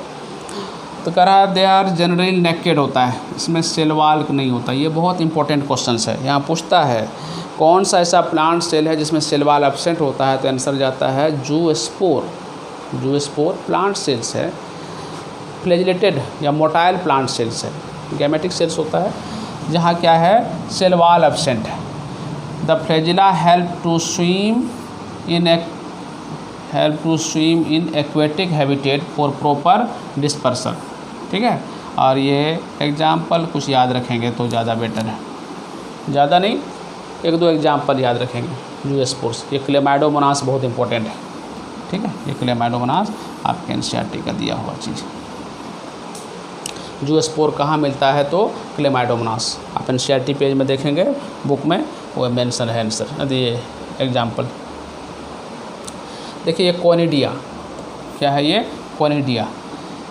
तो कह रहा है दे आर जनरली नेकेड होता है, इसमें सेल वॉल नहीं होता। ये बहुत इंपॉर्टेंट क्वेश्चन है, यहाँ पूछता है कौन सा ऐसा प्लांट सेल है जिसमें सेल वॉल एब्सेंट होता है, तो आंसर जाता है zoo spore. Zoo spore plant cells है, फ्लैजिलेटेड या मोटाइल प्लांट सेल्स है, गैमेटिक सेल्स होता है जहाँ क्या है, सेल वॉल एब्सेंट है। The flagella help to swim in aquatic habitat for proper dispersion, ठीक है। और ये एग्जाम्पल कुछ याद रखेंगे तो ज़्यादा बेटर है, ज़्यादा नहीं, एक दो एग्जाम्पल याद रखेंगे। जू स्पोर्स, ये क्लेमाइडोमोनास बहुत इंपॉर्टेंट है, ठीक है, ये क्लेमाइडोमोनास आपके एनसीईआरटी का दिया हुआ चीज़। जू स्पोर कहाँ मिलता है, तो क्लेमाइडोमोनास, आप एनसीईआरटी पेज में देखेंगे बुक में, वो मेंशन है आंसर, ये एग्जाम्पल। देखिए ये कोनिडिया, क्या है ये, कोनिडिया,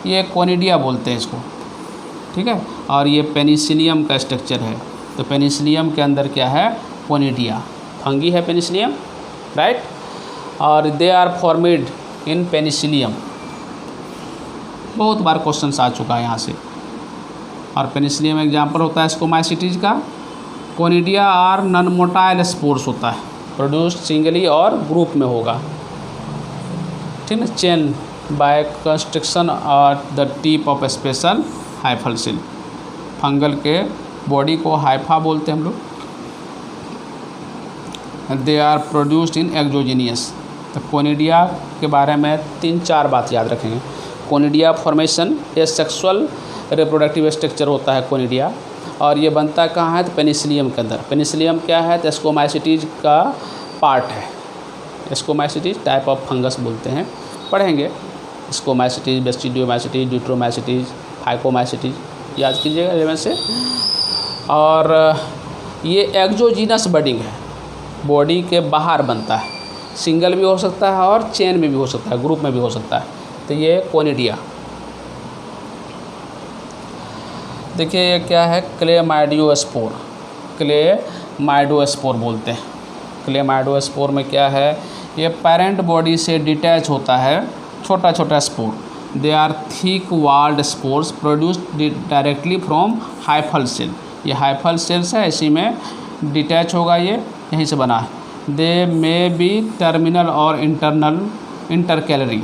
ये कोनिडिया बोलते हैं इसको, ठीक है। और ये पेनिसिलियम का स्ट्रक्चर है, तो पेनिसिलियम के अंदर क्या है, कोनिडिया, फंगी है पेनिसिलियम, राइट। और they are formed in Penicillium, बहुत बार क्वेश्चन आ चुका है यहाँ से। और पेनिसिलियम एग्जाम्पल होता है स्कोमाइसिटीज का। Conidia are non motile spores होता है, प्रोड्यूस्ड सिंगली और ग्रुप में होगा, ठीक है, चेन बाय कंस्ट्रक्शन और the tip of special hyphal cell. Fungal के बॉडी को हाइफा बोलते हैं हम लोग। They are produced in exogenous. तो कोनिडिया के बारे में 3-4 बात याद रखेंगे। कोनिडिया फॉर्मेशन, ये सेक्सुअल रिप्रोडक्टिव स्ट्रक्चर होता है कोनिडिया, और ये बनता कहाँ है, तो पेनिसिलियम के अंदर। पेनिसिलियम क्या है, तो स्कोमाइसिटीज का पार्ट है। स्कोमाइसिटीज टाइप ऑफ फंगस बोलते हैं, पढ़ेंगे स्कोमाइसिटीज, बेस्टिडियोमाइसिटीज, ड्यूट्रोमाइसिटीज, फाइकोमाइसिटीज, याद कीजिएगा इनमें से। और ये एक्सोजीनस बडिंग है, बॉडी के बाहर बनता है, सिंगल भी हो सकता है और चेन में भी हो सकता है, ग्रुप में भी हो सकता है। तो ये कोनिडिया। देखिए ये क्या है, क्लेमाइडियोस्पोर, क्लेमाइडियोस्पोर बोलते हैं। क्लेमाइडियोस्पोर में क्या है, ये पेरेंट बॉडी से डिटैच होता है छोटा छोटा spore. They are thick walled spores produced directly from hyphal cell. ये हाइफल सेल्स है, इसी में डिटैच होगा, ये यहीं से बना है। दे मे बी टर्मिनल और इंटरकैलरी,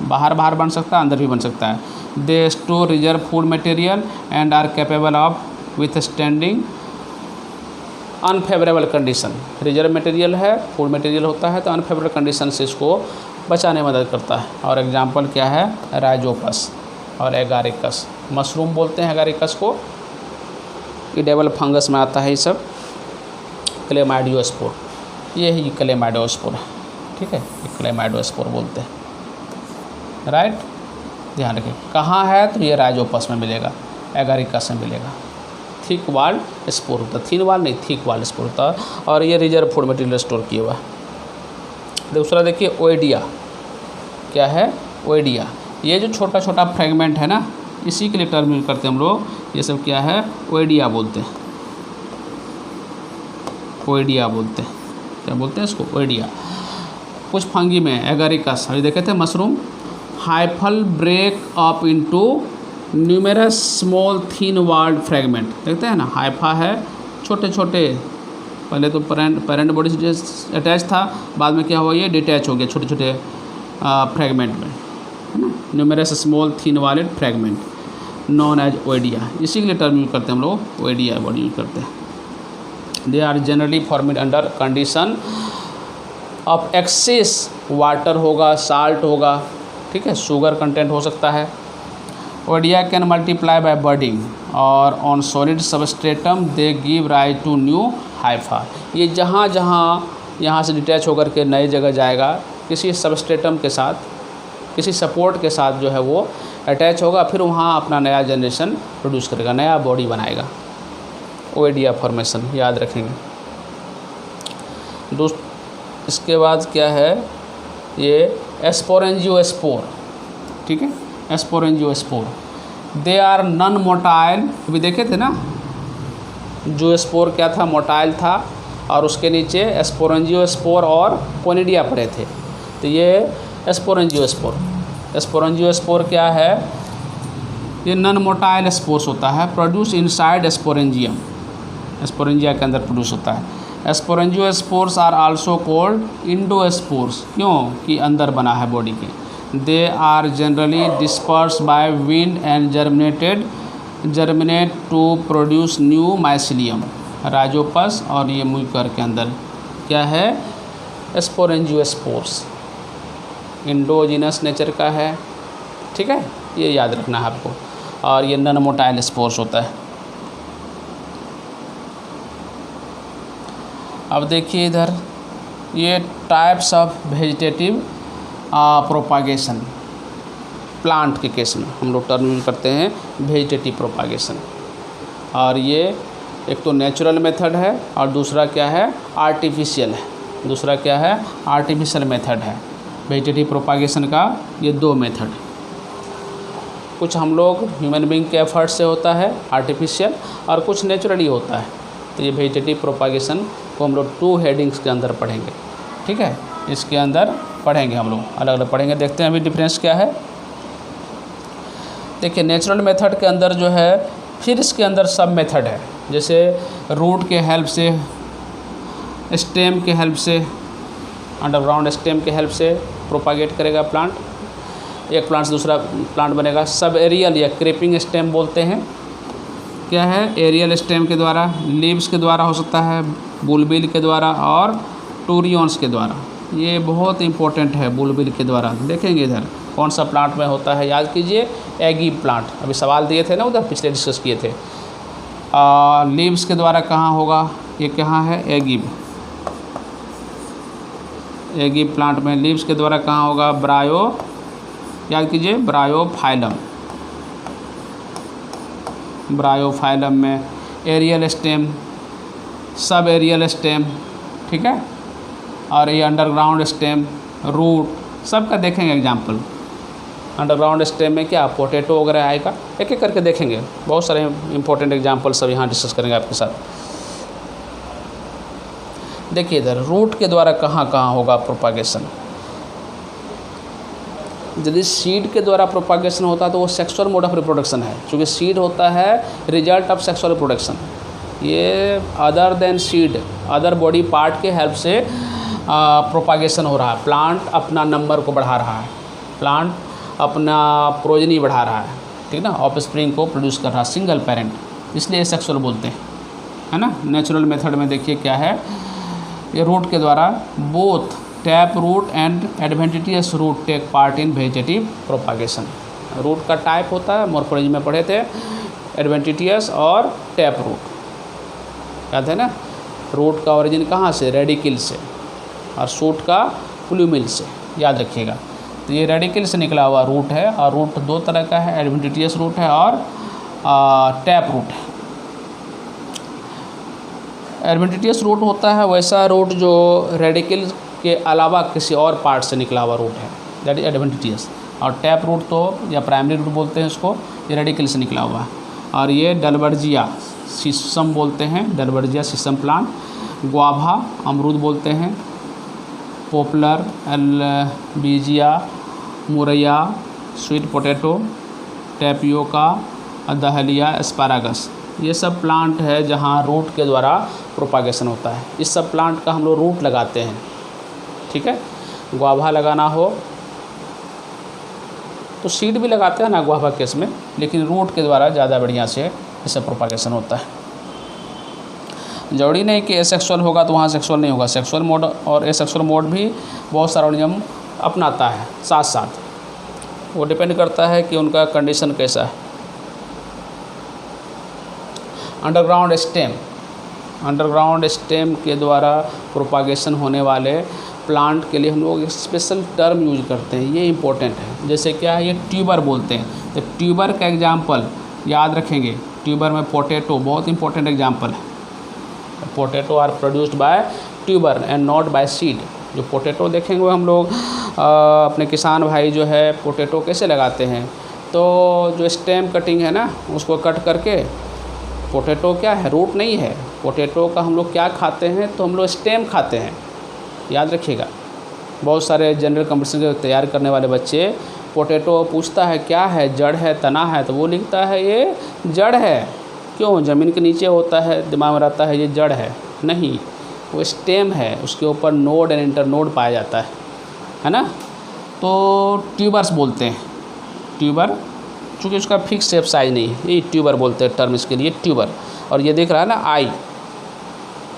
बाहर बन सकता है, अंदर भी बन सकता है। They store reserve food material and are capable of withstanding unfavourable condition. Reserve material है, फूड मटेरियल होता है, तो अनफेवरेबल कंडीशन से इसको बचाने में मदद करता है। और एग्जांपल क्या है, राइजोपस और एगारिकस। मशरूम बोलते हैं एगारिकस को, इडेबल फंगस में आता है ये सब। क्लेमाइडियोस्पोर, ये ही क्लेमाइडियोस्पोर है, ठीक है, ये क्लेमाइडियोस्पोर बोलते हैं, राइट। ध्यान रखिए कहाँ है, तो ये राइजोपस में मिलेगा, एगारिकस में मिलेगा। थिक वाल्ड स्पोर होता है, थिन वाल नहीं, थिक वाल्ड स्पोर होता है, और ये रिजर्व फूड मटेरियल स्टोर किया हुआ है। दूसरा देखिए ओइडिया, क्या है, ओइडिया। ये जो छोटा छोटा फ्रेगमेंट है ना, इसी के लिए टर्म यूज करते हैं हम लोग, ये सब क्या है, ओइडिया बोलते हैं, ओइडिया बोलते हैं। क्या बोलते हैं इसको, ओइडिया। कुछ फंगी में एगारिकस, अभी देखे थे mushroom, hyphal break up into numerous small thin walled fragment, देखते हैं ना, हाइफा है छोटे छोटे, पहले तो पेरेंट बॉडी से अटैच था, बाद में क्या हुआ, ये डिटैच हो गया छोटे छोटे फ्रेगमेंट में, है ना, numerous small thin walled fragment known as oidia. इसी के लिए टर्म यूज करते हैं हम लोग, ओइडिया बॉडी यूज करते हैं। They are generally formed under condition of excess water होगा, साल्ट होगा, ठीक है, शुगर कंटेंट हो सकता है। Oidia can multiply by budding और on solid substratum they give rise to new hypha. ये जहाँ जहाँ यहाँ से डिटैच होकर के नई जगह जाएगा, किसी सबस्ट्रेटम के साथ, किसी सपोर्ट के साथ जो है वो अटैच होगा, फिर वहाँ अपना नया जनरेशन प्रोड्यूस करेगा, नया बॉडी बनाएगा। ओइडिया फॉर्मेशन याद रखेंगे। इसके बाद क्या है, ये एस्पोरेंजियोस्पोर, ठीक है, एस्पोरेंजियोस्पोर। दे आर नॉन मोटाइल, अभी देखे थे ना, जो स्पोर क्या था, मोटाइल था, और उसके नीचे एस्पोरेंजियोस्पोर और कोनिडिया पड़े थे। तो ये एस्पोरेंजियोस्पोर, एस्पोरेंजियोस्पोर क्या है, ये नॉन मोटाइल स्पोर्स होता है, प्रोड्यूस इनसाइड एस्पोरेंजियम, एस्पोरेंजिया के अंदर प्रोड्यूस होता है। Sporangiospores are also called endospores, क्यों कि अंदर बना है बॉडी के। They are generally disperse by wind and germinate to produce new mycelium. Rhizopus और ये म्यूकर के अंदर क्या है, एस्पोरेंजियोस्पोर्स, इंडोजिनस नेचर का है, ठीक है, ये याद रखना है आपको। और ये नॉन मोटाइल स्पोर्स होता है। अब देखिए इधर, ये types of vegetative propagation, plant के केस में हम लोग टर्म यूज करते हैं वेजिटेटिव प्रोपागेशन। और ये एक तो नेचुरल मेथड है और दूसरा क्या है, आर्टिफिशियल है। दूसरा क्या है, आर्टिफिशियल मेथड है वेजिटेटिव प्रोपागेशन का। ये दो मेथड, कुछ हम लोग ह्यूमन बींग के एफर्ट से होता है आर्टिफिशियल, और कुछ नेचुरली होता है। तो ये वेजिटेटिव प्रोपागेशन को हम लोग 2 हेडिंग्स के अंदर पढ़ेंगे, ठीक है, इसके अंदर पढ़ेंगे हम लोग, अलग अलग पढ़ेंगे। देखते हैं अभी डिफरेंस क्या है। देखिए नेचुरल मेथड के अंदर जो है, फिर इसके अंदर सब मेथड है, जैसे रूट के हेल्प से, स्टेम के हेल्प से, अंडरग्राउंड स्टेम के हेल्प से प्रोपागेट करेगा प्लांट, एक प्लांट से दूसरा प्लांट बनेगा। सब एरियल या क्रेपिंग स्टेम बोलते हैं, क्या है, एरियल स्टेम के द्वारा, लीव्स के द्वारा हो सकता है, बुलबिल के द्वारा और टूरियंस के द्वारा। ये बहुत इंपॉर्टेंट है, बुलबिल के द्वारा। देखेंगे इधर कौन सा प्लांट में होता है, याद कीजिए, एगिब प्लांट, अभी सवाल दिए थे ना उधर, पिछले डिस्कस किए थे। लीव्स के द्वारा कहाँ होगा, ये कहाँ है, एगिब, एगिब प्लांट में लीव्स के द्वारा कहाँ होगा, ब्रायो, याद कीजिए, ब्रायोफाइलम, ब्रायोफाइलम में। Aerial stem, sub aerial stem, ठीक है। और ये अंडरग्राउंड स्टेम, रूट, सब का देखेंगे एग्जाम्पल। अंडरग्राउंड स्टेम में क्या पोटैटो वगैरह आएगा, एक एक करके देखेंगे। बहुत सारे इंपॉर्टेंट एग्जाम्पल सब यहाँ डिस्कस करेंगे आपके साथ। देखिए इधर रूट के द्वारा कहाँ कहाँ होगा प्रोपागेशन। यदि सीड के द्वारा प्रोपागेशन होता है तो वो सेक्सुअल मोड ऑफ रिप्रोडक्शन है, क्योंकि सीड होता है रिजल्ट ऑफ सेक्सुअल रिप्रोडक्शन। ये other than seed, other body part के हेल्प से प्रोपागेशन हो रहा है। प्लांट अपना नंबर को बढ़ा रहा है, प्लांट अपना प्रोजनी बढ़ा रहा है, ठीक ना, ऑफ स्प्रिंग को प्रोड्यूस कर रहा है, सिंगल पेरेंट, इसलिए सेक्सुअल बोलते हैं, है ना। नेचुरल मेथड में देखिए क्या है, ये रूट के द्वारा both tap root and adventitious root take part in vegetative propagation. Root का टाइप होता है, मॉर्फोलॉजी में पढ़े थे, एडवेंटिटियस और टैप रूट, याद है ना। रूट का ओरिजिन कहाँ से, रेडिकल से, और शूट का प्लूमिल से, याद रखिएगा। तो ये रेडिकल से निकला हुआ रूट है, और रूट दो तरह का है, एडवेंटिटियस रूट है और टैप रूट है। एडवेंटिटियस रूट होता है वैसा रूट जो रेडिकल के अलावा किसी और पार्ट से निकला हुआ रूट है, दैट इज एडवेंटिटियस। और टैप रूट तो या प्राइमरी रूट बोलते हैं इसको, ये रेडिकल से निकला हुआ है। और ये डलवर्जिया सीसम बोलते हैं, डलवर्जिया सीसम प्लांट। गुआभा अमरूद बोलते हैं, पॉपुलर एल्बीजिया, मुरैया, sweet potato, tapioca, dahlia, asparagus, ये सब प्लांट है जहाँ रूट के द्वारा प्रोपागेशन होता है। इस सब प्लांट का हम लोग रूट लगाते हैं, ठीक है। गुआभा लगाना हो तो सीड भी लगाते हैं ना गुआभा केस में, लेकिन रूट के द्वारा ज़्यादा बढ़िया से इससे प्रोपागेशन होता है। जरूरी नहीं कि एसेक्सुअल होगा तो वहाँ सेक्सुअल नहीं होगा, सेक्सुअल मोड और एसेक्सुअल मोड भी बहुत सारा ऑर्गेनिज्म अपनाता है साथ साथ, वो डिपेंड करता है कि उनका कंडीशन कैसा है। अंडरग्राउंड स्टेम, अंडरग्राउंड स्टेम के द्वारा प्रोपागेशन होने वाले प्लांट के लिए हम लोग एक स्पेशल टर्म यूज करते हैं, ये इंपॉर्टेंट है। जैसे क्या है, ये ट्यूबर बोलते हैं। तो ट्यूबर का एग्जाम्पल याद रखेंगे, ट्यूबर में पोटैटो बहुत इंपॉर्टेंट एग्जाम्पल है। Potato are produced by tuber and not by seed. जो पोटैटो देखेंगे हम लोग अपने किसान भाई जो है पोटैटो कैसे लगाते हैं, तो जो स्टेम कटिंग है ना उसको कट करके, पोटैटो क्या है, रूट नहीं है। पोटैटो का हम लोग क्या खाते हैं, तो हम लोग स्टेम खाते हैं, याद रखिएगा। बहुत सारे जनरल कंपटीशन के तैयार करने वाले बच्चे पोटैटो पूछता है क्या है, जड़ है, तना है, तो वो लिखता है ये जड़ है। क्यों, ज़मीन के नीचे होता है, दिमाग में रहता है ये जड़ है, नहीं, वो स्टेम है, उसके ऊपर नोड एंड इंटरनोड पाया जाता है ना। तो ट्यूबर्स बोलते हैं, ट्यूबर, चूँकि उसका फिक्स शेप साइज नहीं है, ये ट्यूबर बोलते हैं टर्म इसके लिए, ट्यूबर। और ये देख रहा है ना आई,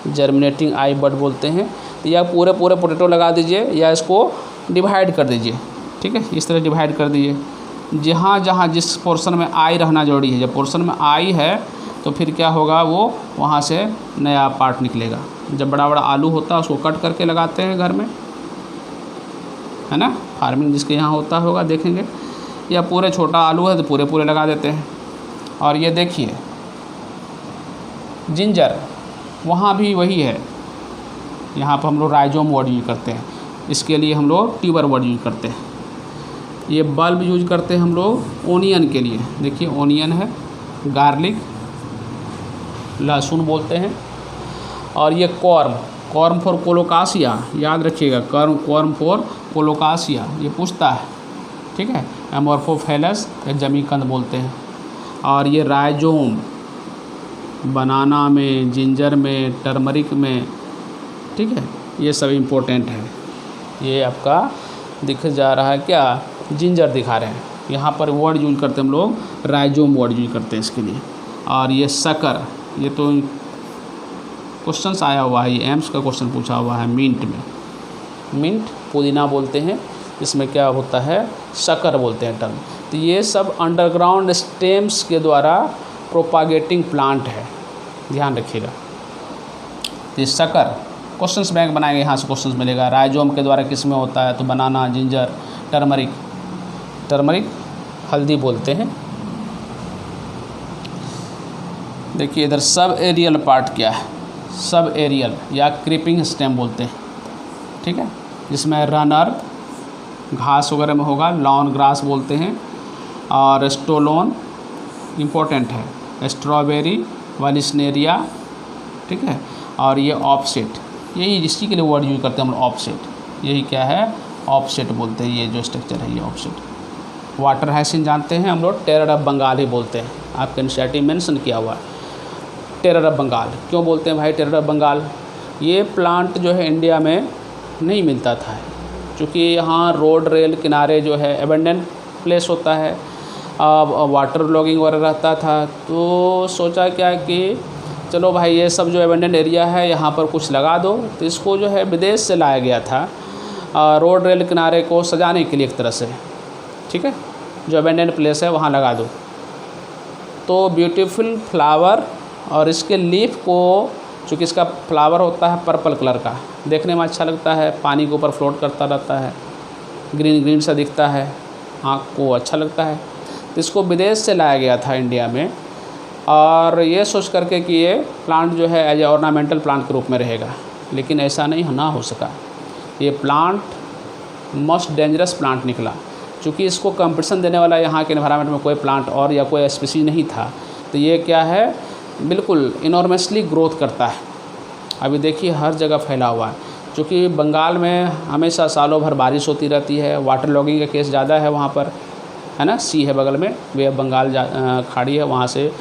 जर्मिनेटिंग आई बड बोलते हैं। तो या पूरे पूरे पोटैटो लगा दीजिए या इसको डिवाइड कर दीजिए, ठीक है, इस तरह डिवाइड कर दीजिए। जहाँ जहाँ जिस पोर्शन में आई रहना जरूरी है, जब पोर्शन में आई है तो फिर क्या होगा, वो वहाँ से नया पार्ट निकलेगा। जब बड़ा बड़ा आलू होता है उसको कट करके लगाते हैं घर में, है ना, फार्मिंग जिसके यहाँ होता होगा देखेंगे। या पूरे छोटा आलू है तो पूरे पूरे लगा देते हैं। और ये देखिए जिंजर, वहाँ भी वही है, यहाँ पर हम लोग राइजोम वर्ड यूज करते हैं, इसके लिए हम लोग ट्यूबर वर्ड यूज करते हैं। ये बल्ब यूज करते हैं हम लोग ओनियन के लिए, देखिए ओनियन है, गार्लिक, लहसुन बोलते हैं। और ये कॉर्म, कॉर्म फॉर कोलोकासिया, याद रखिएगा, कॉर्म फॉर कोलोकासिया, ये पूछता है, ठीक है। एमोर्फोफेलस या जमीकंद बोलते हैं। और ये राइजोम, बनाना में, जिंजर में, टर्मरिक में, ठीक है, ये सब इम्पोर्टेंट है। ये आपका दिख जा रहा है क्या, जिंजर दिखा रहे हैं, यहाँ पर वर्ड यूज करते हैं हम लोग, राइजोम वर्ड यूज करते हैं इसके लिए। और ये शक्कर, ये तो क्वेश्चंस आया हुआ है, ये एम्स का क्वेश्चन पूछा हुआ है। मिंट में, मिंट पुदीना बोलते हैं, इसमें क्या होता है, शक्कर बोलते हैं टर्म। तो ये सब अंडरग्राउंड स्टेम्स के द्वारा प्रोपागेटिंग प्लांट है, ध्यान रखिएगा। तो शक्कर क्वेश्चंस बैंक बनाएंगे, यहाँ से क्वेश्चंस मिलेगा। राइजोम के द्वारा किस में होता है, तो बनाना, जिंजर, टर्मरिक, टर्मरिक हल्दी बोलते हैं। देखिए इधर सब एरियल पार्ट क्या है, सब एरियल या क्रीपिंग स्टेम बोलते हैं, ठीक है, जिसमें रनर घास वगैरह में होगा, लॉन ग्रास बोलते हैं, और स्टोलोन इम्पोर्टेंट है, स्ट्रॉबेरी, वालिस्नेरिया, ठीक है, और ये ऑफसेट, यही इसी के लिए वर्ड यूज करते हैं हम लोग, ऑफसेट, यही क्या है, ऑफसेट बोलते हैं, ये जो स्ट्रक्चर है ये ऑफसेट। वाटर हाइसिन जानते हैं हम लोग, टेरर ऑफ बंगाल ही बोलते हैं, आपके एनसीईआरटी मेंशन किया हुआ है टेरर ऑफ बंगाल। क्यों बोलते हैं भाई टेरर ऑफ बंगाल? ये प्लांट जो है इंडिया में नहीं मिलता था, क्योंकि यहाँ रोड रेल किनारे जो है एबंडन प्लेस होता है, वाटर लॉगिंग वगैरह रहता था, तो सोचा क्या कि चलो भाई ये सब जो एबंडन एरिया है यहाँ पर कुछ लगा दो, तो इसको जो है विदेश से लाया गया था रोड रेल किनारे को सजाने के लिए एक तरह से, ठीक है, जो एबंडन प्लेस है वहाँ लगा दो। तो ब्यूटीफुल फ्लावर और इसके लीफ को, चूँकि इसका फ्लावर होता है पर्पल कलर का, देखने में अच्छा लगता है, पानी के ऊपर फ्लोट करता रहता है, ग्रीन ग्रीन सा दिखता है, आँख को अच्छा लगता है, तो इसको विदेश से लाया गया था इंडिया में, और ये सोच करके कि ये प्लांट जो है एज ए ऑर्नामेंटल प्लांट के रूप में रहेगा, लेकिन ऐसा नहीं ना हो सका। ये प्लांट मोस्ट डेंजरस प्लांट निकला, क्योंकि इसको कंपटीशन देने वाला यहाँ के एनवायरनमेंट में कोई प्लांट और या कोई स्पीसीज नहीं था, तो ये क्या है, बिल्कुल इनॉर्मसली ग्रोथ करता है। अभी देखिए हर जगह फैला हुआ है, क्योंकि बंगाल में हमेशा सालों भर बारिश होती रहती है, वाटर लॉगिंग का केस ज़्यादा है वहाँ पर, है ना, सी है बगल में, वे बंगाल खाड़ी है, वहाँ से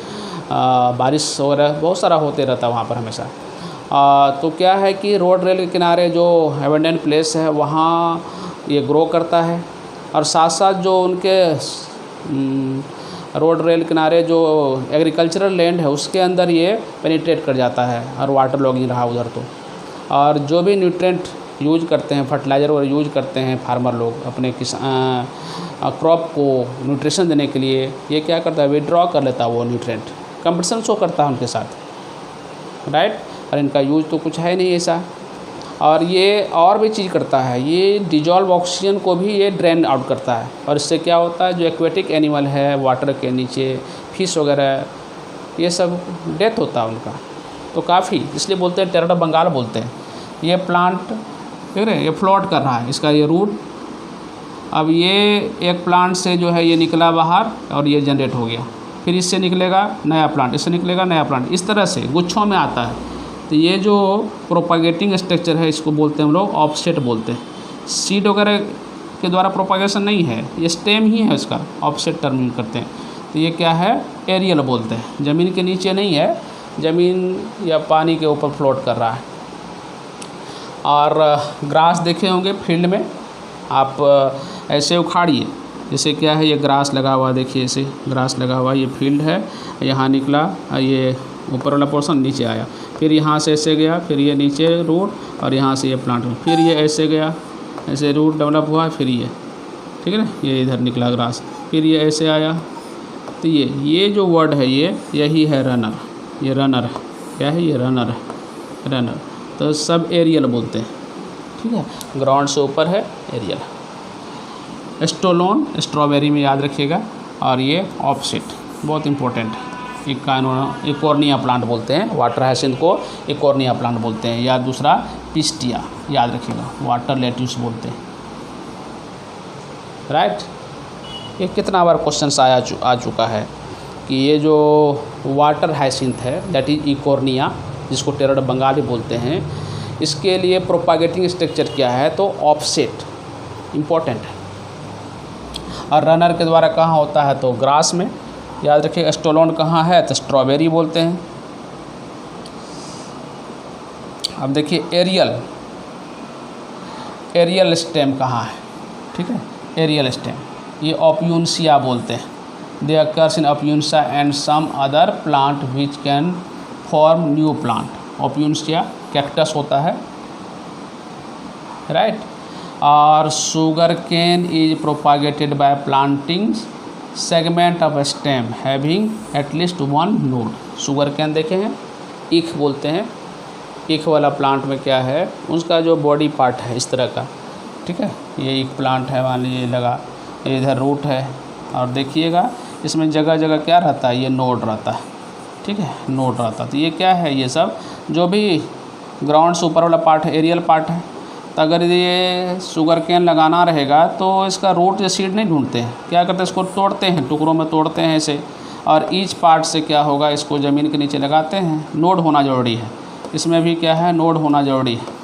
बारिश वगैरह बहुत सारा होते रहता है वहाँ पर हमेशा। तो क्या है कि रोड रेल के किनारे जो एबंडेंट प्लेस है वहाँ ये ग्रो करता है, और साथ साथ जो उनके रोड रेल किनारे जो एग्रीकल्चरल लैंड है उसके अंदर ये पेनिट्रेट कर जाता है, और वाटर लॉगिंग रहा उधर तो, और जो भी न्यूट्रेंट यूज करते हैं, फर्टिलाइज़र वगैरह यूज करते हैं फार्मर लोग अपने क्रॉप को न्यूट्रिशन देने के लिए, ये क्या करता है, विड्रॉ कर लेता है वो न्यूट्रेंट, कंपटीशन शो करता है उनके साथ, राइट, और इनका यूज तो कुछ है नहीं ऐसा। और ये और भी चीज़ करता है, ये डिजॉल्व ऑक्सीजन को भी ये ड्रेन आउट करता है, और इससे क्या होता है, जो एक्वेटिक एनिमल है वाटर के नीचे, फिश वगैरह, ये सब डेथ होता है उनका, तो काफ़ी, इसलिए बोलते हैं टेरर ऑफ बंगाल बोलते हैं। ये प्लांट देख रहे हैं, ये फ्लोट कर रहा है, इसका ये रूट, अब ये एक प्लांट से जो है ये निकला बाहर और ये जनरेट हो गया, फिर इससे निकलेगा नया प्लांट, इससे निकलेगा नया प्लांट, इस तरह से गुच्छों में आता है। तो ये जो प्रोपागेटिंग स्ट्रक्चर है इसको बोलते हैं हम लोग ऑफसेट बोलते हैं। सीड वगैरह के द्वारा प्रोपागेशन नहीं है, ये स्टेम ही है इसका, ऑफसेट टर्म यूज करते हैं। तो ये क्या है, एरियल बोलते हैं, ज़मीन के नीचे नहीं है, ज़मीन या पानी के ऊपर फ्लोट कर रहा है। और ग्रास देखे होंगे फील्ड में, आप ऐसे उखाड़िए, जैसे क्या है, ये ग्रास लगा हुआ, देखिए ऐसे ग्रास लगा हुआ, ये फील्ड है, यहाँ निकला, ये ऊपर वाला पोर्शन नीचे आया, फिर यहाँ से ऐसे गया, फिर ये नीचे रूट, और यहाँ से ये प्लांट, फिर ये ऐसे गया, ऐसे रूट डेवलप हुआ, फिर ये, ठीक है ना, ये इधर निकला ग्रास, फिर ये ऐसे आया। तो ये जो वर्ड है यही है रनर, ये रनर है, क्या है, ये रनर है, रनर। तो सब एरियल बोलते हैं, ठीक है, ग्राउंड से ऊपर है एरियल। स्टोलोन स्ट्रॉबेरी में याद रखिएगा, और ये ऑफसेट बहुत इंपॉर्टेंट है। इकोर्निया प्लांट बोलते हैं, वाटर हाइसिंथ को इकोर्निया प्लांट बोलते हैं, या दूसरा पिस्टिया याद रखिएगा, वाटर लेट्यूस बोलते हैं, राइट। ये कितना बार क्वेश्चन आ चुका है कि ये जो वाटर हाइसिंथ है दैट इज इकोर्निया, जिसको टेरर ऑफ बंगाल भी बोलते हैं, इसके लिए प्रोपागेटिंग स्ट्रक्चर क्या है, तो ऑफसेट इम्पोर्टेंट है। और रनर के द्वारा कहाँ होता है, तो ग्रास में, याद रखिए। स्टोलोन कहाँ है, तो स्ट्रॉबेरी बोलते हैं। अब देखिए एरियल स्टेम कहाँ है, ठीक है, एरियल स्टेम, ये ओपियून्सिया बोलते हैं। They occurs in opuntia and some other plant which can form new plant. Opuntia cactus होता है, राइट। और sugar cane is propagated by planting segment of stem having at least one node. Sugar cane देखे हैं, ईख बोलते हैं, ईख वाला प्लांट में क्या है, उसका जो बॉडी पार्ट है इस तरह का, ठीक है, ये ईख प्लांट है, मान लीजिए लगा, इधर रूट है, और देखिएगा इसमें जगह जगह क्या रहता है, ये नोड रहता है, ठीक है, नोड रहता है। तो ये क्या है, ये सब जो भी ग्राउंड से ऊपर वाला पार्ट है, एरियल पार्ट है, तो अगर ये शुगर केन लगाना रहेगा तो इसका रूट या सीड नहीं ढूंढते हैं, क्या करते हैं, इसको तोड़ते हैं, टुकड़ों में तोड़ते हैं इसे, और ईच पार्ट से क्या होगा, इसको ज़मीन के नीचे लगाते हैं। नोड होना ज़रूरी है, इसमें भी क्या है, नोड होना ज़रूरी है।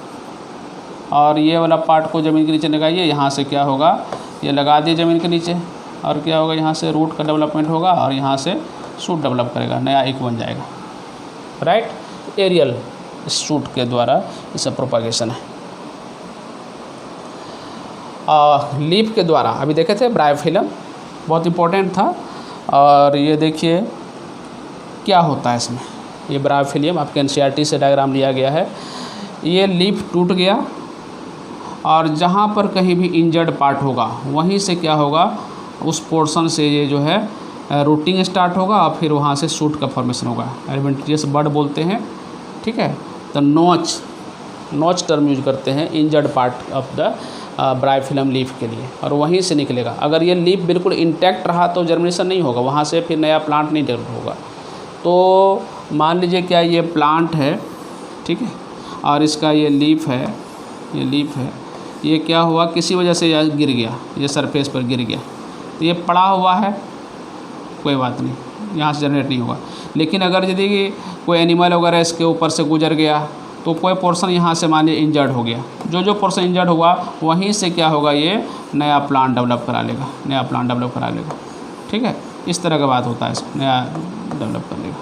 और ये वाला पार्ट को ज़मीन के नीचे लगाइए, यहाँ से क्या होगा, ये लगा दिए ज़मीन के नीचे, और क्या होगा, यहाँ से रूट का डेवलपमेंट होगा और यहाँ से शूट डेवलप करेगा, नया एक बन जाएगा, राइट। एरियल शूट के द्वारा इसका प्रोपागेशन है। लीफ के द्वारा अभी देखे थे ब्रायोफिलम, बहुत इम्पोर्टेंट था। और ये देखिए क्या होता है इसमें, ये ब्रायोफिलियम आपके एनसीईआरटी से डायग्राम लिया गया है। ये लीफ टूट गया और जहाँ पर कहीं भी इंजर्ड पार्ट होगा वहीं से क्या होगा, उस पोर्शन से ये जो है रूटिंग स्टार्ट होगा और फिर वहाँ से शूट का फॉर्मेशन होगा, एडवेंटिशियस बड बोलते हैं, ठीक है। तो नोच टर्म यूज करते हैं injured part of the bryophyllum leaf के लिए, और वहीं से निकलेगा। अगर ये लीफ बिल्कुल इंटैक्ट रहा तो जर्मिनेशन नहीं होगा, वहाँ से फिर नया प्लांट नहीं डेवलप होगा। तो मान लीजिए क्या ये प्लांट है, ठीक है, और इसका ये लीफ है, ये लीफ है, ये क्या हुआ, किसी वजह से यह गिर गया, ये सरफेस पर गिर गया, तो ये पड़ा हुआ है, कोई बात नहीं, यहाँ से जनरेट नहीं होगा। लेकिन अगर यदि कोई एनिमल वगैरह इसके ऊपर से गुजर गया तो कोई पोर्शन यहाँ से मान लीजिए इंजर्ड हो गया, जो पोर्शन इंजर्ड हुआ वहीं से क्या होगा, ये नया प्लांट डेवलप करा लेगा, नया प्लांट डेवलप करा लेगा, ठीक है। इस तरह का बात होता है, नया डेवलप कर लेगा।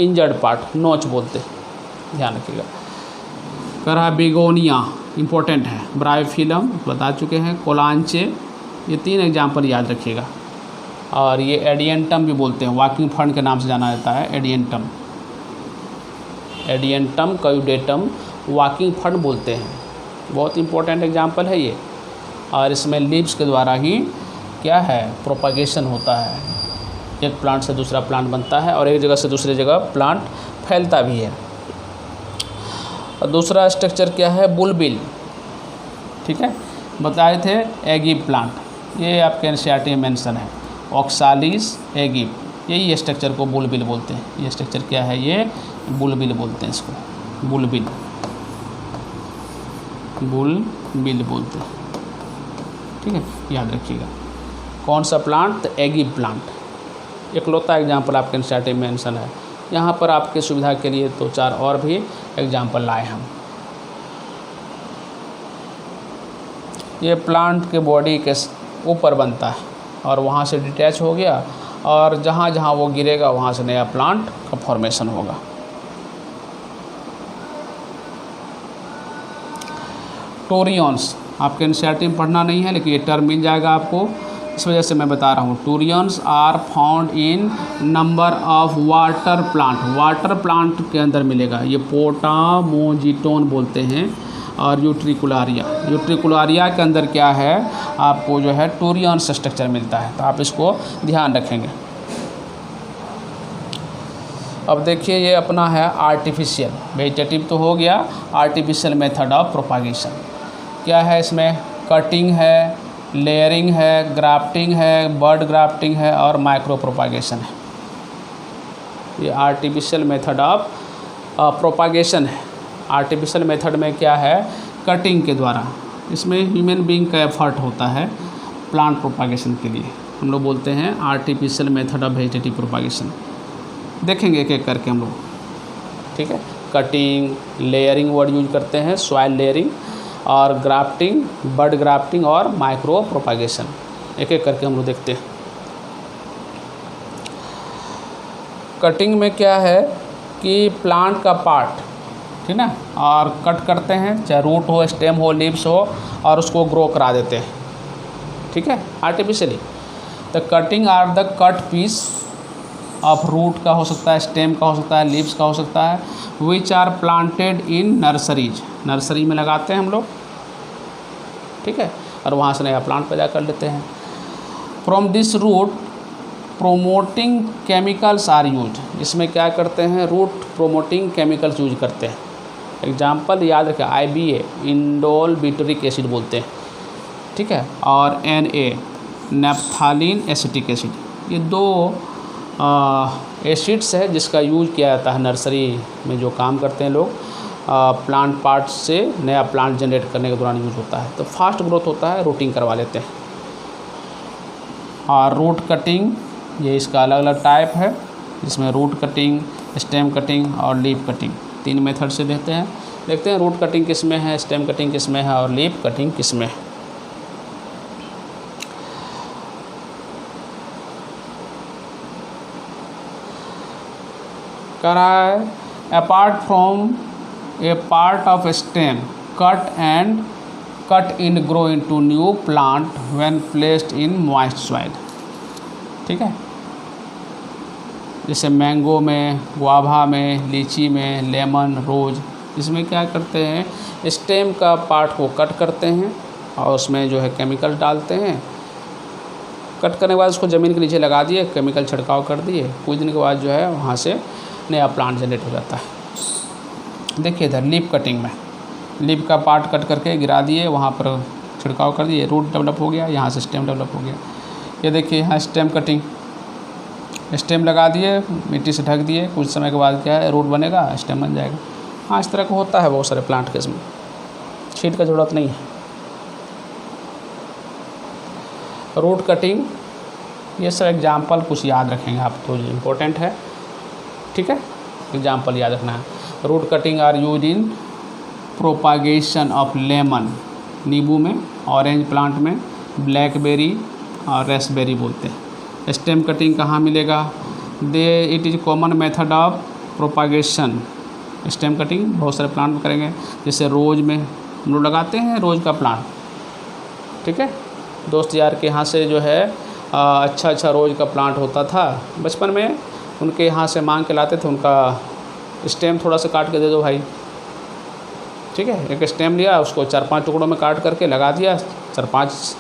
इंजर्ड पार्ट नोच बोलते, ध्यान रखिएगा। करा बिगोनिया इम्पोर्टेंट है, ब्रायोफिलम बता चुके हैं, कोलांचे, ये 3 एग्जाम्पल याद रखिएगा। और ये एडियंटम भी बोलते हैं, वॉकिंग फर्न के नाम से जाना जाता है, एडियंटम, एडियंटम कयूडेटम वॉकिंग फर्न बोलते हैं, बहुत इंपॉर्टेंट एग्जाम्पल है ये। और इसमें लीव्स के द्वारा ही क्या है, प्रोपागेशन होता है, एक प्लांट से दूसरा प्लांट बनता है और एक जगह से दूसरी जगह प्लांट फैलता भी है। और दूसरा स्ट्रक्चर क्या है, बुलबिल, ठीक है, बताए थे एगिप प्लांट, ये आपके एनसीईआरटी में मेंशन है, ऑक्सालिस एगिप, यही स्ट्रक्चर को बुलबिल बोलते हैं। ये स्ट्रक्चर क्या है, ये बुलबिल बोलते हैं इसको, बुलबिल, बुलबिल बोलते हैं, ठीक है, याद रखिएगा। कौन सा प्लांट, तो एगिप प्लांट, इकलौता एग्जाम्पल आपके एनसीईआरटी में मेंशन है। यहाँ पर आपके सुविधा के लिए 2-4 और भी एग्जाम्पल लाए हम। ये प्लांट के बॉडी के ऊपर बनता है और वहाँ से डिटैच हो गया, और जहाँ जहाँ वो गिरेगा वहाँ से नया प्लांट का फॉर्मेशन होगा। टोरियंस आपके एनसीईआरटी में पढ़ना नहीं है, लेकिन ये टर्म मिल जाएगा आपको, इस वजह से मैं बता रहा हूँ। Turions are found in number of water plant, water plant के अंदर मिलेगा, ये पोटामोजिटोन बोलते हैं। और यूट्रिकुलारिया, यूट्रिकुलारिया के अंदर क्या है, आपको जो है टोरियंस स्ट्रक्चर मिलता है, तो आप इसको ध्यान रखेंगे। अब देखिए ये अपना है आर्टिफिशियल, वेजिटेटिव तो हो गया, आर्टिफिशियल मेथड ऑफ प्रोपागेशन क्या है, इसमें कटिंग है, लेयरिंग है, ग्राफ्टिंग है, बर्ड ग्राफ्टिंग है और माइक्रो प्रोपागेशन है। ये आर्टिफिशियल मेथड ऑफ प्रोपागेशन है। आर्टिफिशियल मेथड में क्या है, कटिंग के द्वारा, इसमें ह्यूमन बीइंग का एफर्ट होता है प्लांट प्रोपागेशन के लिए, हम लोग बोलते हैं artificial method of vegetative propagation. देखेंगे एक एक करके हम लोग, ठीक है। कटिंग, लेयरिंग वर्ड यूज करते हैं, सॉइल लेयरिंग, और ग्राफ्टिंग, बर्ड ग्राफ्टिंग और माइक्रो प्रोपागेशन, एक एक करके हम लोग देखते हैं। कटिंग में क्या है कि प्लांट का पार्ट, ठीक ना, और कट करते हैं, चाहे रूट हो, स्टेम हो, लीव्स हो, और उसको ग्रो करा देते हैं, ठीक है, आर्टिफिशियली। तो cutting are the cut piece of root का हो सकता है, स्टेम का हो सकता है, लीव्स का हो सकता है, which are planted in nurseries, nursery में लगाते हैं हम लोग, ठीक है, और वहाँ से नया प्लांट पैदा कर लेते हैं। From this root promoting chemicals are use, इसमें क्या करते हैं, रूट प्रोमोटिंग केमिकल्स यूज करते हैं। एग्जाम्पल याद रखें, IBA इंडोल बिटरिक एसिड बोलते हैं, ठीक है, और NA नेप्थालीन एसिटिक एसिड, ये 2 एसिड्स है जिसका यूज किया जाता है नर्सरी में, जो काम करते हैं लोग प्लांट पार्ट से नया प्लांट जनरेट करने के दौरान यूज होता है। तो फास्ट ग्रोथ होता है, रूटिंग करवा लेते हैं। और रूट कटिंग, ये इसका अलग अलग टाइप है, जिसमें रूट कटिंग, स्टेम कटिंग और लीफ कटिंग 3 मेथड से देखते हैं रूट कटिंग किस में है, स्टेम कटिंग किस में है और लीफ कटिंग किस में है। कह रहा है apart from A part of stem cut in grow into new plant when placed in moist soil. ठीक है, जैसे मैंगो में, गुआवा में, लीची में, लेमन, रोज, इसमें क्या करते हैं स्टेम का पार्ट को कट करते हैं और उसमें जो है केमिकल डालते हैं। कट करने के बाद उसको ज़मीन के नीचे लगा दिए, केमिकल छिड़काव कर दिए, कुछ दिन के बाद जो है वहाँ से नया प्लांट जनरेट हो जाता है। देखिए इधर लीफ कटिंग में लीफ का पार्ट कट करके गिरा दिए, वहाँ पर छिड़काव कर दिए, रूट डेवलप हो गया, यहाँ से स्टेम डेवलप हो गया। ये देखिए यहाँ स्टेम कटिंग, स्टेम लगा दिए, मिट्टी से ढक दिए, कुछ समय के बाद क्या है रूट बनेगा, स्टेम बन जाएगा। हाँ, इस तरह का होता है बहुत सारे प्लांट के, इसमें छीट का ज़रूरत नहीं है। रूट कटिंग, ये सब एग्जाम्पल कुछ याद रखेंगे आप, तो इम्पोर्टेंट है। ठीक है, एग्जाम्पल याद रखना है। Root cutting are use in propagation of lemon, नींबू में, ऑरेंज प्लांट में, ब्लैकबेरी और रेसबेरी बोलते हैं। स्टेम कटिंग कहाँ मिलेगा? It is common method of propagation. Stem cutting बहुत सारे प्लांट में करेंगे, जैसे रोज में हम लोग लगाते हैं रोज का प्लांट। ठीक है, दोस्त यार के यहाँ से जो है अच्छा रोज का प्लांट होता था बचपन में, उनके यहाँ से मांग के लाते थे, उनका स्टेम थोड़ा सा काट के दे दो भाई। ठीक है, एक स्टेम लिया, उसको 4-5 टुकड़ों में काट करके लगा दिया, 4-5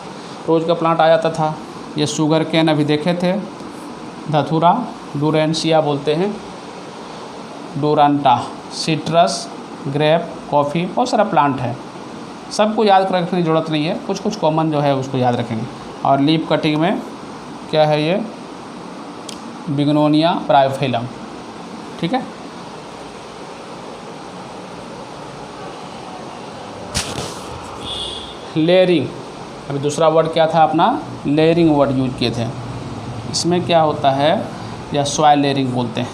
रोज का प्लांट आ जाता था। ये शुगर केन अभी देखे थे, धतूरा, डूरेंशिया बोलते हैं, डूरांटा, सिट्रस, ग्रेप, कॉफ़ी, बहुत सारा प्लांट है, सबको याद रखने की ज़रूरत नहीं है, कुछ कुछ कॉमन जो है उसको याद रखेंगे। और लीफ कटिंग में क्या है, ये बिगनोनिया ब्रायोफिलम। ठीक है, लेयरिंग, अभी दूसरा वर्ड क्या था अपना, लेयरिंग वर्ड यूज किए थे। इसमें क्या होता है, या सॉइल लेयरिंग बोलते हैं,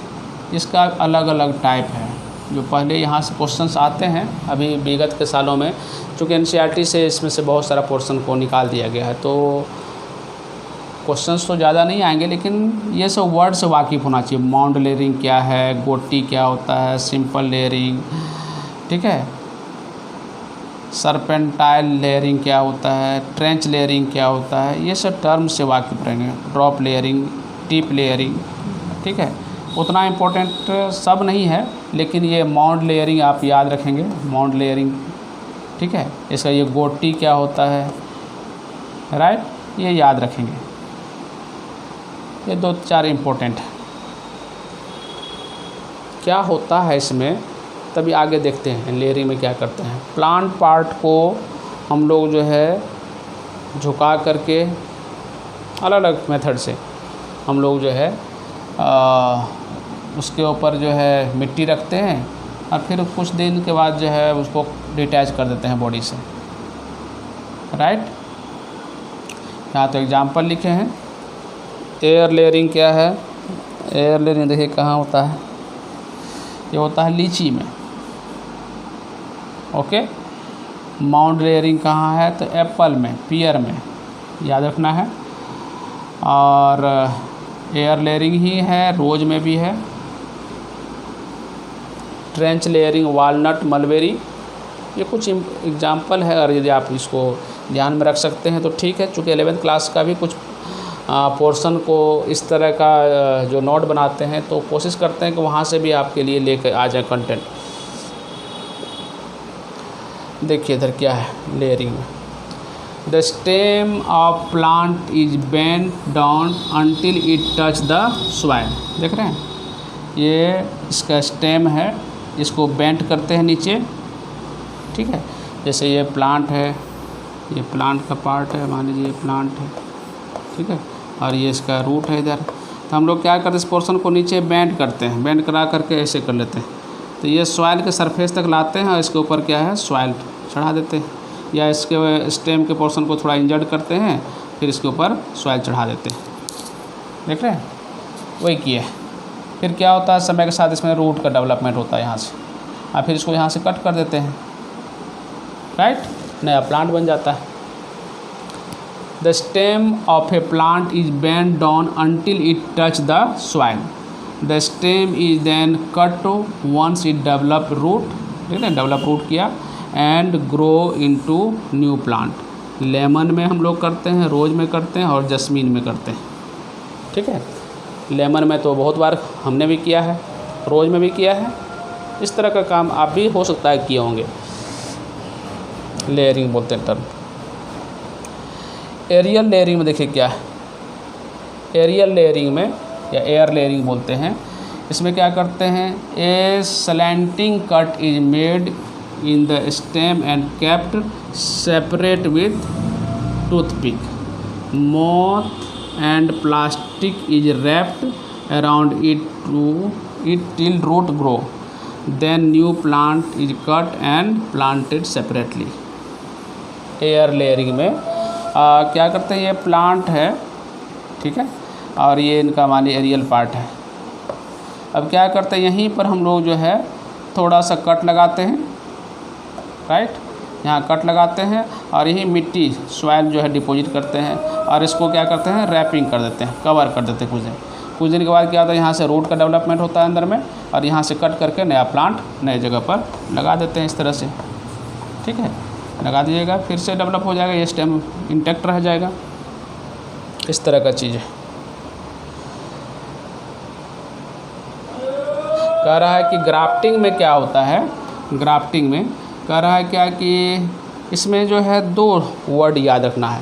इसका अलग अलग टाइप है। जो पहले यहाँ से क्वेश्चंस आते हैं अभी विगत के सालों में, चूँकि एनसीईआरटी से इसमें से बहुत सारा पोर्शन को निकाल दिया गया है, तो क्वेश्चंस तो ज़्यादा नहीं आएंगे, लेकिन ये सब वर्ड से वाकिफ़ होना चाहिए। माउंड लेयरिंग क्या है, गोटी क्या होता है, सिंपल लेयरिंग, ठीक है, सरपेंटाइल लेयरिंग क्या होता है, ट्रेंच लेयरिंग क्या होता है, ये सब टर्म से वाकिफ़ रहेंगे। ड्रॉप लेयरिंग, टिप लेयरिंग, ठीक है, उतना इम्पोर्टेंट सब नहीं है, लेकिन ये माउंड लेयरिंग आप याद रखेंगे, माउंड लेयरिंग। ठीक है, इसका ये गोटी क्या होता है, राइट, ये याद रखेंगे। ये 2-4 इम्पोर्टेंट है। क्या होता है इसमें, तभी आगे देखते हैं लेयरिंग में क्या करते हैं। प्लांट पार्ट को हम लोग जो है झुका करके अलग अलग मेथड से हम लोग जो है उसके ऊपर जो है मिट्टी रखते हैं, और फिर कुछ दिन के बाद जो है उसको डिटैच कर देते हैं बॉडी से, राइट। यहाँ तो एग्जाम्पल लिखे हैं। एयर लेयरिंग क्या है, एयर लेयरिंग देखिए कहाँ होता है, ये होता है लीची में। ओके, माउंट लेयरिंग कहाँ है, तो एप्पल में, पियर में, याद रखना है। और एयर लेयरिंग ही है, रोज में भी है। ट्रेंच लेयरिंग वालनट, मलबेरी, ये कुछ एग्जाम्पल है, और यदि आप इसको ध्यान में रख सकते हैं तो ठीक है। चूँकि 11th क्लास का भी कुछ पोर्शन को इस तरह का जो नोट बनाते हैं, तो कोशिश करते हैं कि वहाँ से भी आपके लिए लेकर आ जाए कंटेंट। देखिए इधर क्या है लेयरिंग में, the stem of plant is bent down until it touch the soil. देख रहे हैं, ये इसका स्टेम है, इसको बेंट करते हैं नीचे। ठीक है, जैसे ये प्लांट है, ये प्लांट का पार्ट है, मान लीजिए ये प्लांट है, ठीक है, और ये इसका रूट है इधर। तो हम लोग क्या करते हैं, इस पोर्शन को नीचे बेंड करते हैं, बेंड करा करके ऐसे कर लेते हैं। तो ये सॉइल के सरफेस तक लाते हैं और इसके ऊपर क्या है सॉइल चढ़ा देते हैं, या इसके स्टेम के पोर्शन को थोड़ा इंजर्ड करते हैं, फिर इसके ऊपर सॉइल चढ़ा देते हैं। देख रहे हैं, वही किए। फिर क्या होता है, समय के साथ इसमें रूट का डेवलपमेंट होता है यहाँ से, और फिर इसको यहाँ से कट कर देते हैं, राइट, नया प्लांट बन जाता है। The stem of a plant is bend down until it touch the soil. The stem is then cut once it develop root, ठीक है, डेवलप रूट किया, and grow into new plant. Lemon में हम लोग करते हैं, रोज़ में करते हैं और जस्मीन में करते हैं, ठीक है। लेमन में तो बहुत बार हमने भी किया है, रोज़ में भी किया है। इस तरह का काम आप भी हो सकता है किए होंगे। लेयरिंग बोलते हैं टर्म। एरियल लेयरिंग में देखिए क्या है, एरियल लेयरिंग में या एयर लेयरिंग बोलते हैं, इसमें क्या करते हैं, a slanting cut is made in the stem and kept separate with toothpick. Moth and plastic is wrapped around it till root grow, then new plant is cut and planted separately। Air layering में क्या करते हैं, ये plant है, ठीक है, और ये इनका मानिए एरियल पार्ट है। अब क्या करते हैं, यहीं पर हम लोग जो है थोड़ा सा कट लगाते हैं, राइट, यहाँ कट लगाते हैं और यही मिट्टी सॉइल जो है डिपॉजिट करते हैं, और इसको क्या करते हैं, रैपिंग कर देते हैं, कवर कर देते हैं। कुछ दिन के बाद क्या होता है, यहाँ से रूट का डेवलपमेंट होता है अंदर में, और यहाँ से कट करके नया प्लांट नए जगह पर लगा देते हैं, इस तरह से, ठीक है, लगा दीजिएगा, फिर से डेवलप हो जाएगा, ये स्टेम इंटैक्ट रह जाएगा। इस तरह का चीज़ है। कह रहा है कि ग्राफ्टिंग में क्या होता है, ग्राफ्टिंग में कह रहा है क्या कि इसमें जो है दो वर्ड याद रखना है,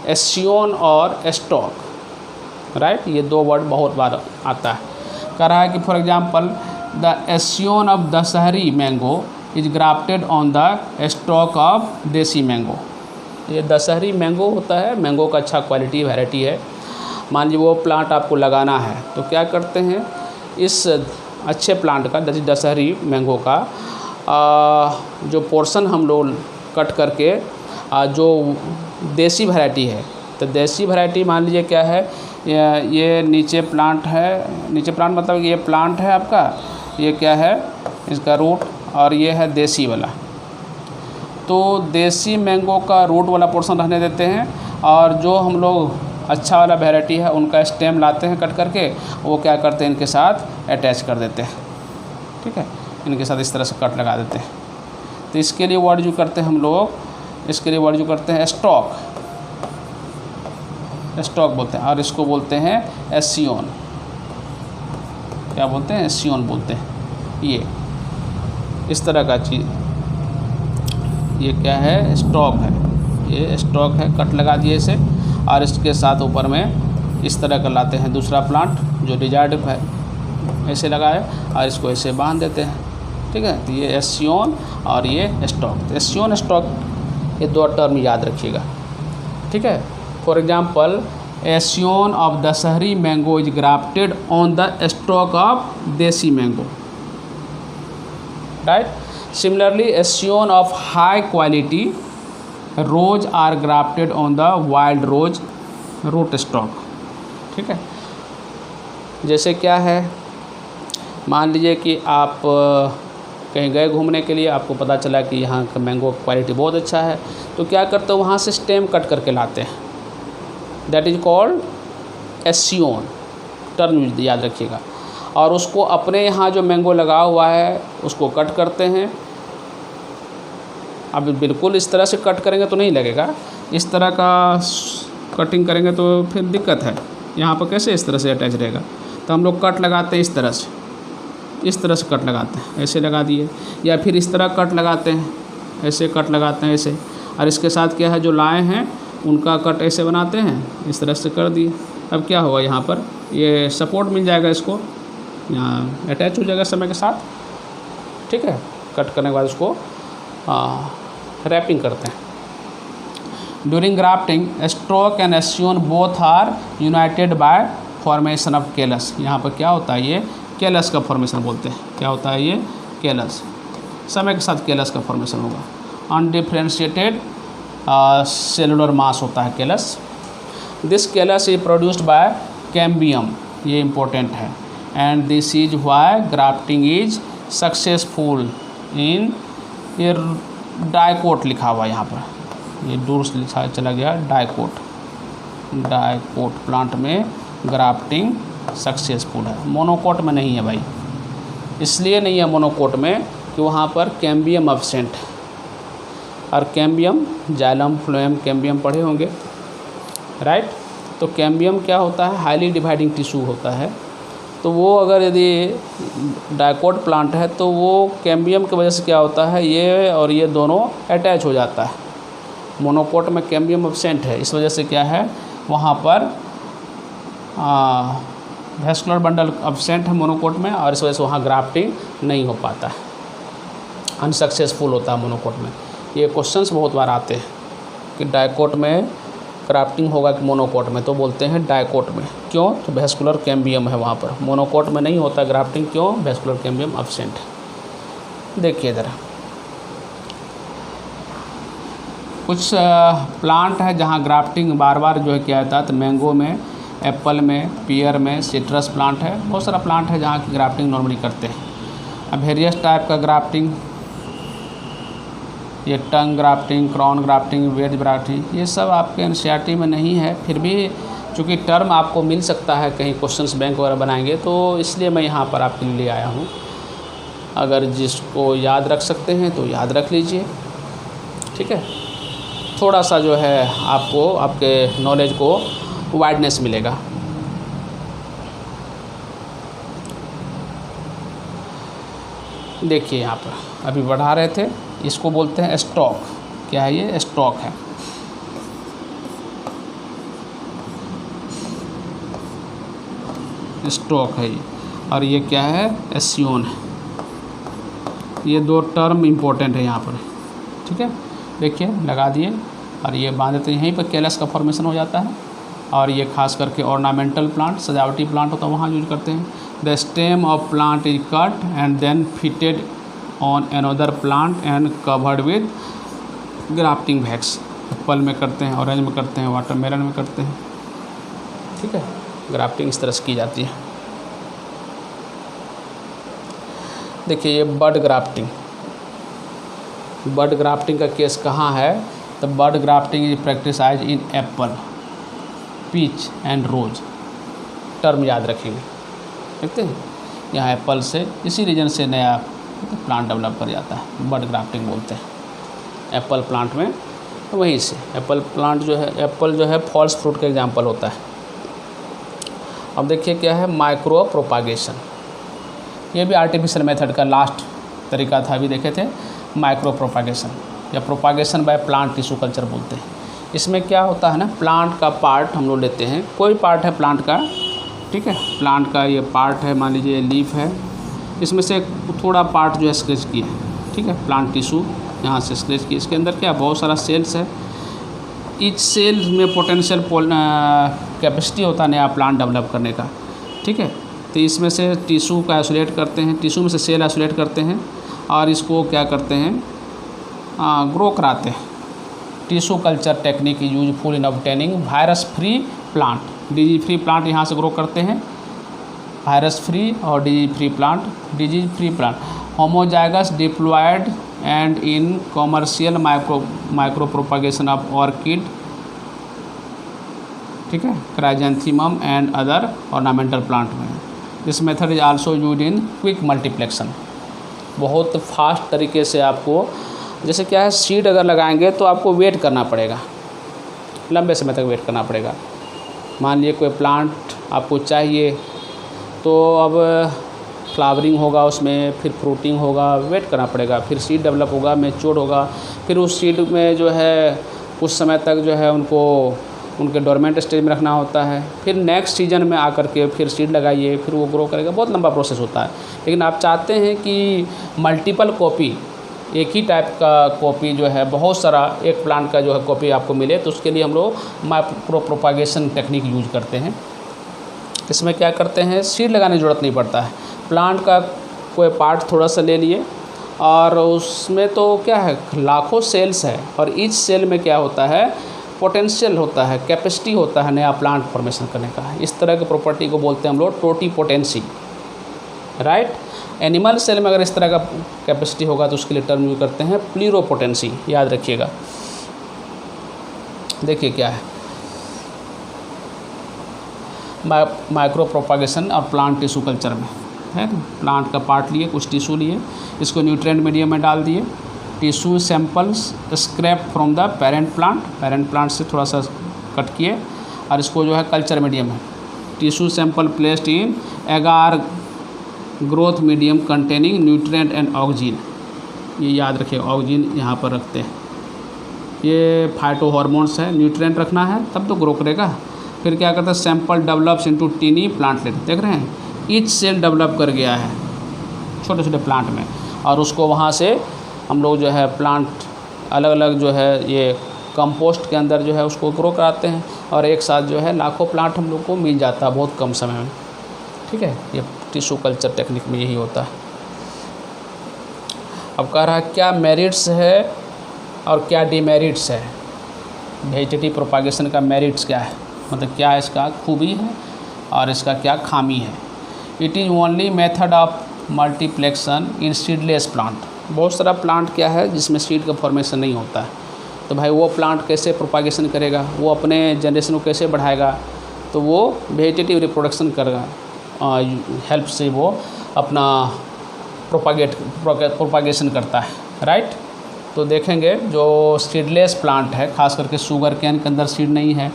एस्सियोन और स्टॉक, राइट, ये दो वर्ड बहुत बार आता है। कह रहा है कि for example the scion of Dasheri mango is grafted on the stock of desi mango. ये दशहरी मैंगो होता है, मैंगो का अच्छा क्वालिटी वैरायटी है। मान लीजिए वो प्लांट आपको लगाना है, तो क्या करते हैं, इस अच्छे प्लांट का दशहरी मैंगो का जो पोर्शन हम लोग कट करके जो देसी वैरायटी है, तो देसी वैरायटी मान लीजिए क्या है, ये नीचे प्लांट है, नीचे प्लांट मतलब ये प्लांट है आपका, ये क्या है इसका रूट, और ये है देसी वाला। तो देसी मैंगो का रूट वाला पोर्शन रहने देते हैं, और जो हम लोग अच्छा वाला वैरायटी है उनका स्टेम लाते हैं कट करके, वो क्या करते हैं, इनके साथ अटैच कर देते हैं, ठीक है, इनके साथ इस तरह से कट लगा देते हैं। तो इसके लिए वर्ड जो करते हैं हम लोग, इसके लिए वर्ड जो करते हैं स्टॉक, स्टॉक बोलते हैं, और इसको बोलते हैं एस्सियोन। क्या बोलते हैं, एस्सियोन बोलते हैं। ये इस तरह का चीज़, ये क्या है, स्टॉक है, ये स्टॉक है, कट लगा दिए इसे, और इसके साथ ऊपर में इस तरह का लाते हैं दूसरा प्लांट जो डिजायर्ड है, ऐसे लगाए और इसको ऐसे बांध देते हैं, ठीक है। तो ये एस्सियोन और ये स्टॉक, तो एस्सियोन स्टॉक ये दो टर्म याद रखिएगा, ठीक है। For example scion of Dasheri mango is grafted on the stock of desi mango, right. Similarly scion of high quality rose are grafted on the wild rose root stock, ठीक है। जैसे क्या है, मान लीजिए कि आप कहीं गए घूमने के लिए, आपको पता चला कि यहाँ का मैंगो क्वालिटी बहुत अच्छा है, तो क्या करते हैं, वहाँ से स्टेम कट करके लाते हैं, दैट इज कॉल्ड एस्सियोन, टर्म याद रखिएगा। और उसको अपने यहाँ जो मैंगो लगा हुआ है उसको कट करते हैं। अब बिल्कुल इस तरह से कट करेंगे तो नहीं लगेगा, इस तरह का कटिंग करेंगे तो फिर दिक्कत है, यहाँ पर कैसे इस तरह से अटैच रहेगा। तो हम लोग कट लगाते हैं इस तरह से, इस तरह से कट लगाते हैं, ऐसे लगा दिए, या फिर इस तरह कट लगाते हैं, ऐसे कट लगाते हैं ऐसे, और इसके साथ क्या है, जो लाए हैं उनका कट ऐसे बनाते हैं, इस तरह से कर दिए। अब क्या होगा, यहाँ पर ये सपोर्ट मिल जाएगा, इसको यहाँ अटैच हो जाएगा समय के साथ, ठीक है। कट करने के बाद उसको रैपिंग करते हैं। During grafting stock and scion both are united by formation of callus. यहाँ पर क्या होता है, ये कैलस का फॉर्मेशन बोलते हैं। क्या होता है, ये कैलस, समय के साथ कैलस का फॉर्मेशन होगा। अनडिफ्रेंशिएटेड सेलुलर मास होता है callus. This callus is produced by cambium, ये इम्पोर्टेंट है। And this is why grafting is successful in, ये डाइकोट लिखा हुआ है यहाँ पर, ये दूर से लिखा चला गया, डाइकोट। डाइकोट प्लांट में ग्राफ्टिंग सक्सेसफुल है, मोनोकोट में नहीं है भाई। इसलिए नहीं है मोनोकोट में कि वहाँ पर कैम्बियम एब्सेंट है। और कैम्बियम, जाइलम, फ्लोएम, कैम्बियम पढ़े होंगे, राइट। तो कैम्बियम क्या होता है, हाईली डिवाइडिंग टिश्यू होता है। तो वो अगर यदि डाइकोट प्लांट है तो वो कैम्बियम की वजह से क्या होता है, ये और ये दोनों अटैच हो जाता है। मोनोकोट में कैम्बियम एब्सेंट है, इस वजह से क्या है, वहाँ पर वैस्कुलर बंडल एब्सेंट है मोनोकोट में, और इस वजह से वहाँ ग्राफ्टिंग नहीं हो पाता है, अनसक्सेसफुल होता है मोनोकोट में। ये क्वेश्चंस बहुत बार आते हैं कि डाइकोट में ग्राफ्टिंग होगा कि मोनोकोट में, तो बोलते हैं डाइकोट में। क्यों, तो वैस्कुलर कैम्बियम है वहाँ पर। मोनोकोट में नहीं होता ग्राफ्टिंग, क्यों, वैस्कुलर कैम्बियम एब्सेंट है। देखिए ज़रा, कुछ प्लांट है जहाँ ग्राफ्टिंग बार बार जो है किया जाता है। तो मैंगो में, एप्पल में, पियर में, सिट्रस प्लांट है, बहुत सारा प्लांट है जहाँ की ग्राफ्टिंग नॉर्मली करते हैं। अब वेरियस टाइप का ग्राफ्टिंग, ये tongue grafting, crown grafting, wedge grafting, ये सब आपके एनसीईआरटी में नहीं है। फिर भी चूँकि टर्म आपको मिल सकता है कहीं क्वेश्चंस बैंक वगैरह बनाएंगे, तो इसलिए मैं यहाँ पर आपके लिए आया हूँ। अगर जिसको याद रख सकते हैं तो याद रख लीजिए, ठीक है। थोड़ा सा जो है आपको आपके नॉलेज को वाइडनेस मिलेगा। देखिए यहाँ पर अभी बढ़ा रहे थे, इसको बोलते हैं स्टॉक। क्या है ये, स्टॉक है। स्टॉक है ये, और ये क्या है, एस्योन है। ये दो टर्म इम्पोर्टेंट है यहाँ पर, ठीक है। देखिए लगा दिए, और ये बांध देते हैं, यहीं पर कैलस का फॉर्मेशन हो जाता है। और ये खास करके ऑर्नामेंटल प्लांट, सजावटी प्लांट होता है, वहाँ यूज करते हैं। The stem of plant is cut and then fitted on another plant and covered with grafting wax. Apple में करते हैं, ऑरेंज में करते हैं, वाटरमेलन में करते हैं, ठीक है। ग्राफ्टिंग इस तरह से की जाती है। देखिए ये बड ग्राफ्टिंग, बड ग्राफ्टिंग का केस कहाँ है, तो bud grafting is practised in apple, peach and rose. Term याद रखेंगे, देखते हैं। यहाँ एप्पल से, इसी रीजन से नया प्लांट डेवलप कर जाता है, बड ग्राफ्टिंग बोलते हैं। एप्पल प्लांट में तो वहीं से एप्पल प्लांट जो है, एप्पल जो है फॉल्स फ्रूट का एग्जांपल होता है। अब देखिए क्या है, माइक्रो प्रोपागेशन। ये भी आर्टिफिशियल मेथड का लास्ट तरीका था, अभी देखे थे। माइक्रो प्रोपागेशन या propagation by plant tissue culture बोलते हैं। इसमें क्या होता है ना, प्लांट का पार्ट हम लोग लेते हैं, कोई पार्ट है प्लांट का, ठीक है। प्लांट का ये पार्ट है, मान लीजिए लीफ है, इसमें से थोड़ा पार्ट जो है स्क्रेच किया, ठीक है। प्लांट टिश्यू यहाँ से स्क्रेच किया, इसके अंदर क्या बहुत सारा सेल्स है। ईच सेल में पोटेंशियल कैपेसिटी होता है नया प्लांट डेवलप करने का, ठीक है। तो इसमें से टिश्यू का आइसोलेट करते हैं, टिश्यू में से सेल आइसोलेट करते हैं, और इसको क्या करते हैं, ग्रो कराते हैं। Tissue culture technique useful in obtaining virus free plant, disease free plant यहाँ से ग्रो करते हैं। वायरस फ्री और disease free plant, disease free plant homozygous diploid and in commercial micro propagation of orchid, ठीक है, chrysanthemum and other ornamental plant में। This method is also used in quick multiplication. बहुत fast तरीके से आपको, जैसे क्या है, सीड अगर लगाएंगे तो आपको वेट करना पड़ेगा, लंबे समय तक वेट करना पड़ेगा। मान लीजिए कोई प्लांट आपको चाहिए, तो अब फ्लावरिंग होगा उसमें, फिर फ्रूटिंग होगा, वेट करना पड़ेगा, फिर सीड डेवलप होगा, मैच्योर होगा, फिर उस सीड में जो है कुछ समय तक जो है उनको उनके डोरमेंट स्टेज में रखना होता है। फिर नेक्स्ट सीजन में आकर के फिर सीड लगाइए, फिर वो ग्रो करेगा, बहुत लंबा प्रोसेस होता है। लेकिन आप चाहते हैं कि मल्टीपल कॉपी, एक ही टाइप का कॉपी जो है, बहुत सारा एक प्लांट का जो है कॉपी आपको मिले, तो उसके लिए हम लोग माइक्रो प्रोपागेशन टेक्निक यूज करते हैं। इसमें क्या करते हैं, सीड लगाने की ज़रूरत नहीं पड़ता है। प्लांट का कोई पार्ट थोड़ा सा ले लिए और उसमें तो क्या है, लाखों सेल्स है और ईच सेल में क्या होता है, पोटेंशियल होता है, कैपेसिटी होता है नया प्लांट फॉर्मेशन करने का। इस तरह की प्रॉपर्टी को बोलते हैं हम लोग टोटीपोटेंसी, राइट। एनिमल सेल में अगर इस तरह का कैपेसिटी होगा तो उसके लिए टर्म यूज करते हैं प्लीरोपोटेंसी, याद रखिएगा। देखिए क्या है, माइक्रो प्रोपागेशन और प्लांट टिश्यू कल्चर में है ना। प्लांट का पार्ट लिए, कुछ टिश्यू लिए, इसको न्यूट्रिएंट मीडियम में डाल दिए, tissue samples scrap from the parent plant से थोड़ा सा कट किए और इसको जो है कल्चर मीडियम है, टिश्यू सैंपल प्लेस्ड इन एगार growth medium containing nutrient and oxygen. ये याद रखिए, ऑक्सीजन यहाँ पर रखते हैं, ये फाइटो हार्मोन्स है, न्यूट्रिएंट रखना है तब तो ग्रो करेगा। फिर क्या करता है, sample develops into tiny plantlet, देख रहे हैं ईच सेल डेवलप कर गया है छोटे छोटे प्लांट में, और उसको वहाँ से हम लोग जो है प्लांट अलग अलग जो है ये कंपोस्ट के अंदर जो है उसको ग्रो कराते हैं और एक साथ जो है लाखों प्लांट हम लोग को मिल जाता है बहुत कम समय में। ठीक है, ये टिश्यू कल्चर टेक्निक में यही होता है। अब कह रहा है क्या मेरिट्स है और क्या डिमेरिट्स है, वेजिटेटिव प्रोपागेशन का मेरिट्स क्या है, मतलब क्या इसका खूबी है और इसका क्या खामी है। It is only method of मल्टीप्लेक्शन in seedless plant. बहुत सारा प्लांट क्या है जिसमें सीड का फॉर्मेशन नहीं होता है, तो भाई वो प्लांट कैसे प्रोपागेशन करेगा, वो अपने जनरेशन को कैसे बढ़ाएगा, तो वो वेजिटेटिव रिप्रोडक्शन करेगा, हेल्प से वो अपना प्रोपागेशन करता है, राइट। तो देखेंगे जो सीडलेस प्लांट है, खास करके शुगर कैन के अंदर सीड नहीं है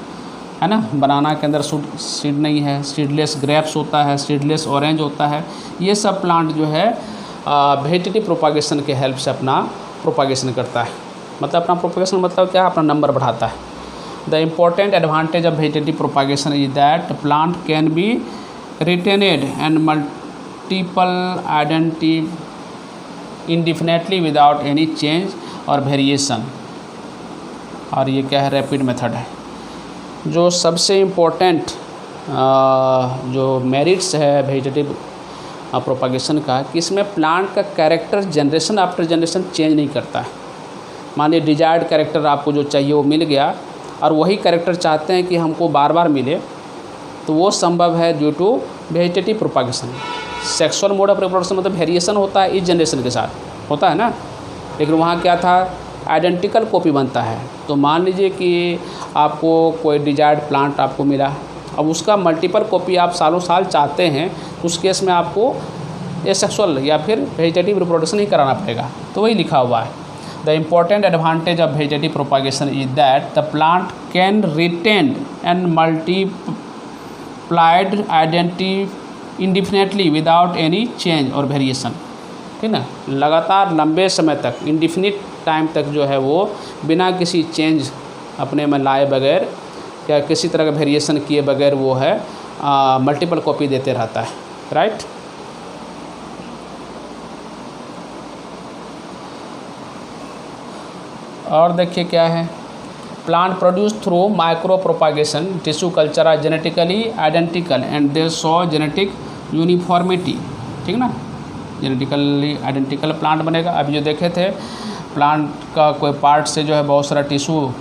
ना, बनाना के अंदर सीड नहीं है, सीडलेस ग्रेप्स होता है, सीडलेस ऑरेंज होता है, ये सब प्लांट जो है वेजिटेटिव प्रोपागेशन के हेल्प से अपना प्रोपागेशन करता है। मतलब अपना प्रोपागेशन मतलब क्या, अपना नंबर बढ़ाता है। The important advantage of vegetative propagation is that plant can be retained and multiple identity indefinitely without any change और वेरिएशन। और ये क्या है, रैपिड मेथड है। जो सबसे इम्पोर्टेंट जो मेरिट्स है वेजिटेटिव प्रोपागेशन का, कि इसमें प्लांट का character generation after generation change नहीं करता है। मान लीजिए डिजायर्ड कैरेक्टर आपको जो चाहिए वो मिल गया और वही कैरेक्टर चाहते हैं कि हमको बार बार मिले, तो वो संभव है due to vegetative propagation. Sexual mode of reproduction मतलब वेरिएशन होता है इस जनरेशन के साथ, होता है ना, लेकिन वहाँ क्या था, आइडेंटिकल कॉपी बनता है। तो मान लीजिए कि आपको कोई डिजायर्ड प्लांट आपको मिला, अब उसका मल्टीपल कॉपी आप सालों साल चाहते हैं, उस केस में आपको एसेक्सुअल या फिर वेजिटेटिव रिप्रोडक्शन ही कराना पड़ेगा। तो वही लिखा हुआ है, the important advantage of vegetative propagation is that the plant can retain and multiplied identity indefinitely without any change और वेरिएशन। ठीक ना, लगातार लंबे समय तक, इंडिफिनिट टाइम तक जो है वो बिना किसी चेंज अपने में लाए बगैर या किसी तरह का वेरिएशन किए बगैर वो है मल्टीपल कॉपी देते रहता है, राइट। और देखिए क्या है, plant produce through micro propagation tissue culture are genetically identical and they show genetic uniformity. ठीक ना, जेनेटिकली आइडेंटिकल प्लांट बनेगा। अभी जो देखे थे, प्लांट का कोई पार्ट से जो है बहुत सारा टिश्यू,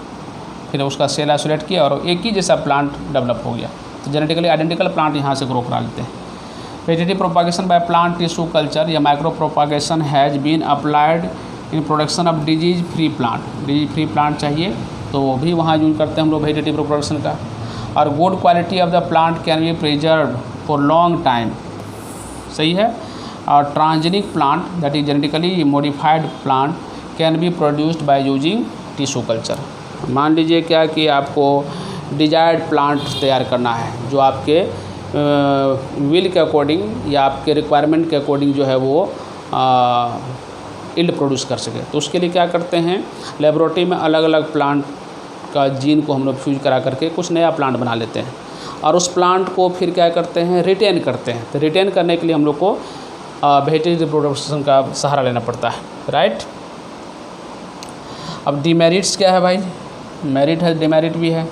फिर उसका सेल आइसोलेट किया और एक ही जैसा प्लांट डेवलप हो गया, तो जेनेटिकली आइडेंटिकल प्लांट यहाँ से ग्रो करा लेते हैं। Vegetative propagation by plant tissue culture या micro propagation has been applied in production of disease free plant. Disease free plant चाहिए तो वो भी वहाँ यूज करते हैं हम लोग वेजिटेटिव प्रोपागेशन का। और good quality of the plant can be preserve for long time, सही है। और transgenic plant that is genetically modified plant can be produced by using tissue culture. मान लीजिए क्या कि आपको डिजायर्ड प्लांट तैयार करना है जो आपके विल के अकॉर्डिंग या आपके रिक्वायरमेंट के अकॉर्डिंग जो है वो इल्ड प्रोड्यूस कर सके, तो उसके लिए क्या करते हैं, लेबोरेटरी में अलग अलग प्लांट का जीन को हम लोग फ्यूज करा करके कुछ नया प्लांट बना लेते हैं और उस प्लांट को फिर क्या करते हैं, रिटेन करते हैं। तो रिटेन करने के लिए हम लोग को वेजिटेटिव रिप्रोडक्शन का सहारा लेना पड़ता है, राइट। अब डिमेरिट्स क्या है भाई, मेरिट है, डिमेरिट भी है।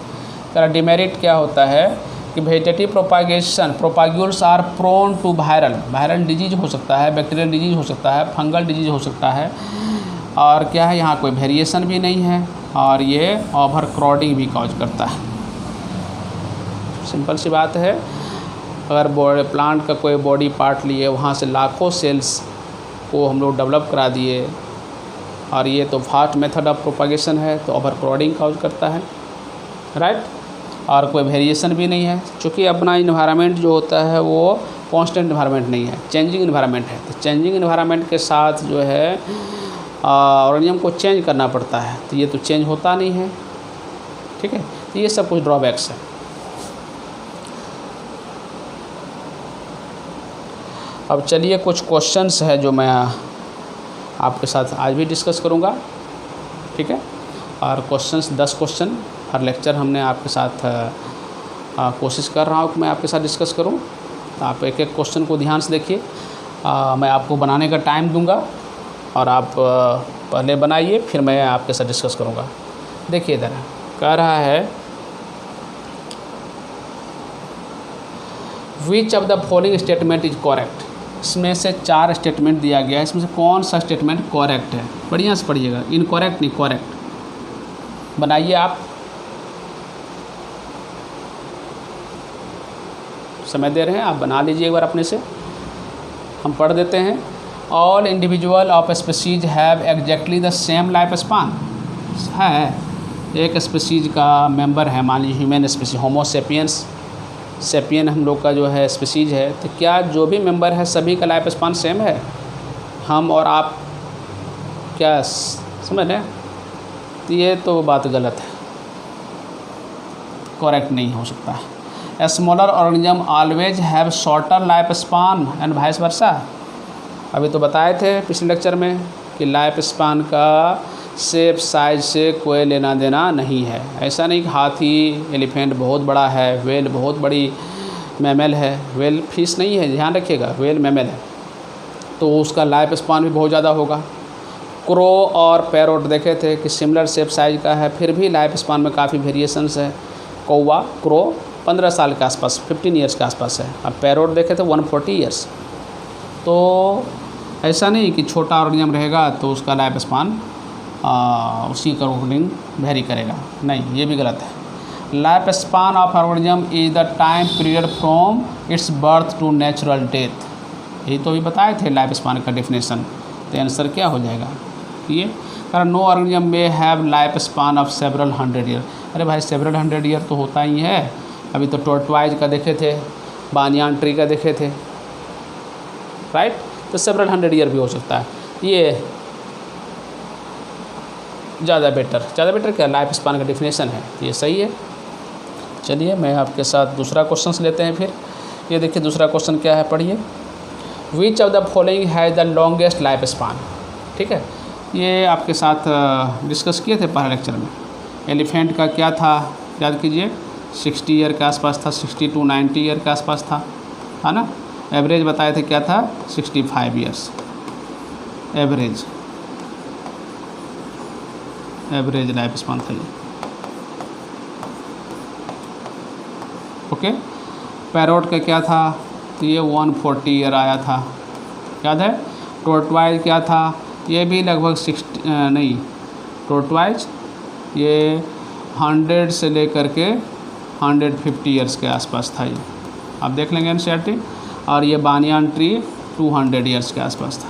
डिमेरिट क्या होता है कि vegetative propagules are prone to viral disease हो सकता है, बैक्टीरियल डिजीज हो सकता है, फंगल डिजीज हो सकता है। और क्या है, यहाँ कोई वेरिएशन भी नहीं है और ये ओवर क्राउडिंग भी कॉज करता है। सिंपल सी बात है, अगर प्लांट का कोई बॉडी पार्ट लिए वहाँ से लाखों सेल्स को हम लोग डेवलप करा दिए और ये तो फास्ट मेथड ऑफ प्रोपागेशन है, तो ओवर क्राउडिंग कॉज करता है, राइट। और कोई वेरिएशन भी नहीं है, क्योंकि अपना इन्वायरमेंट जो होता है वो कांस्टेंट इन्वायरमेंट नहीं है, चेंजिंग इन्वायरमेंट है। तो चेंजिंग इन्वायरमेंट के साथ जो है ऑर्गेनिज्म को चेंज करना पड़ता है, तो ये तो चेंज होता नहीं है, ठीक है। तो ये सब कुछ ड्रॉबैक्स है। अब चलिए कुछ क्वेश्चंस है जो मैं आपके साथ आज भी डिस्कस करूंगा, ठीक है। और क्वेश्चंस 10 क्वेश्चन हर लेक्चर हमने आपके साथ कोशिश कर रहा हूँ कि मैं आपके साथ डिस्कस करूँ। तो आप एक एक क्वेश्चन को ध्यान से देखिए। मैं आपको बनाने का टाइम दूंगा और आप पहले बनाइए, फिर मैं आपके साथ डिस्कस करूँगा। देखिए इधर कह रहा है which of the following statement is correct. इसमें से 4 स्टेटमेंट दिया गया है, इसमें से कौन सा स्टेटमेंट करेक्ट है, बढ़िया से पढ़िएगा। इनकरेक्ट नहीं, करेक्ट बनाइए आप। समय दे रहे हैं, आप बना लीजिए एक बार अपने से, हम पढ़ देते हैं। All individual of species have exactly the same life span है। एक स्पीसीज का मेंबर है, मान लीजिए ह्यूमन स्पीसीज, होमो सेपियन हम लोग का जो है स्पीसीज है, तो क्या जो भी मेंबर है सभी का लाइफ स्पान सेम है, हम और आप, क्या समझ रहे हैं? तो ये तो बात गलत है, करेक्ट नहीं हो सकता है। A smaller organism always have shorter life span and vice versa. अभी तो बताए थे पिछले लेक्चर में कि लाइफ स्पान का शेप साइज से कोई लेना देना नहीं है। ऐसा नहीं कि हाथी एलिफेंट बहुत बड़ा है, वेल बहुत बड़ी मैमल है, वेल फिश नहीं है, ध्यान रखिएगा, वेल मैमल है, तो उसका लाइफ स्पान भी बहुत ज़्यादा होगा। क्रो और पैरोट देखे थे कि सिमिलर शेप साइज का है, फिर भी लाइफ स्पान में काफ़ी वेरिएशंस है। कौवा क्रो 15 साल के आसपास, 15 ईयर्स के आसपास है। अब पैरोट देखे थे 140 ईयर्स। तो ऐसा नहीं कि छोटा ऑर्गेनिज्म रहेगा तो उसका लाइफ स्पान उसी का अकॉर्डिंग वेरी करेगा, नहीं, ये भी गलत है। Life span of organism is the time period from its birth to natural death. यही तो अभी बताए थे लाइफ स्पान का डेफिनेशन। तो आंसर क्या हो जाएगा ये, कारण नो ऑर्गेनिज्म में have life span of several 100 year. अरे भाई सेवरल 100 ईयर तो होता ही है। अभी तो टॉर्टवाइज का देखे थे, बानियान ट्री का देखे थे, राइट। तो सेवरल 100 ईयर भी हो सकता है। ये ज़्यादा बेटर क्या लाइफ स्पान का डिफिनेशन है, तो ये सही है। चलिए मैं आपके साथ दूसरा क्वेश्चन लेते हैं फिर। ये देखिए दूसरा क्वेश्चन क्या है, पढ़िए। Which of the following has the longest life span. ठीक है, ये आपके साथ डिस्कस किए थे पहले लेक्चर में। एलिफेंट का क्या था, याद कीजिए, 60 ईयर के आसपास था, 60 to 90 ईयर के आसपास था, है ना। एवरेज बताए थे क्या था, 65 ईयर्स एवरेज लाइफ स्पान था ये। ओके, पैरोट का क्या था, तो ये 140 ईयर आया था, याद है। टॉर्टवाइज क्या था, ये भी लगभग 60 नहीं, टॉर्टवाइज ये 100 से लेकर के 150 ईयर्स के आसपास था ये, आप देख लेंगे एनसीईआरटी। और ये बानियान ट्री 200 ईयर्स के आसपास था,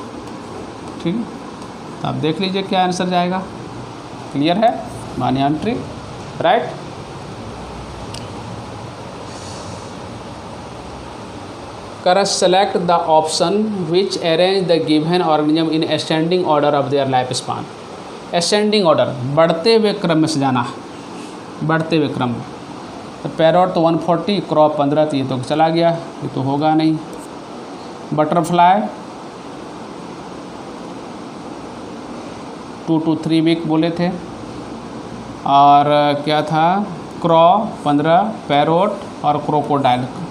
ठीक है। तो आप देख लीजिए क्या आंसर जाएगा, क्लियर है, बानियान ट्री, राइट। कर select the option which arrange the given organism in ascending order of their life span. Ascending order, बढ़ते हुए क्रम में से जाना, बढ़ते हुए क्रम में। तो पैरोट तो 140, क्रॉप 15, तो ये तो चला गया, ये तो होगा नहीं। बटरफ्लाई 2 to 3 वीक बोले थे। और क्या था, क्रॉ 15, पैरोट और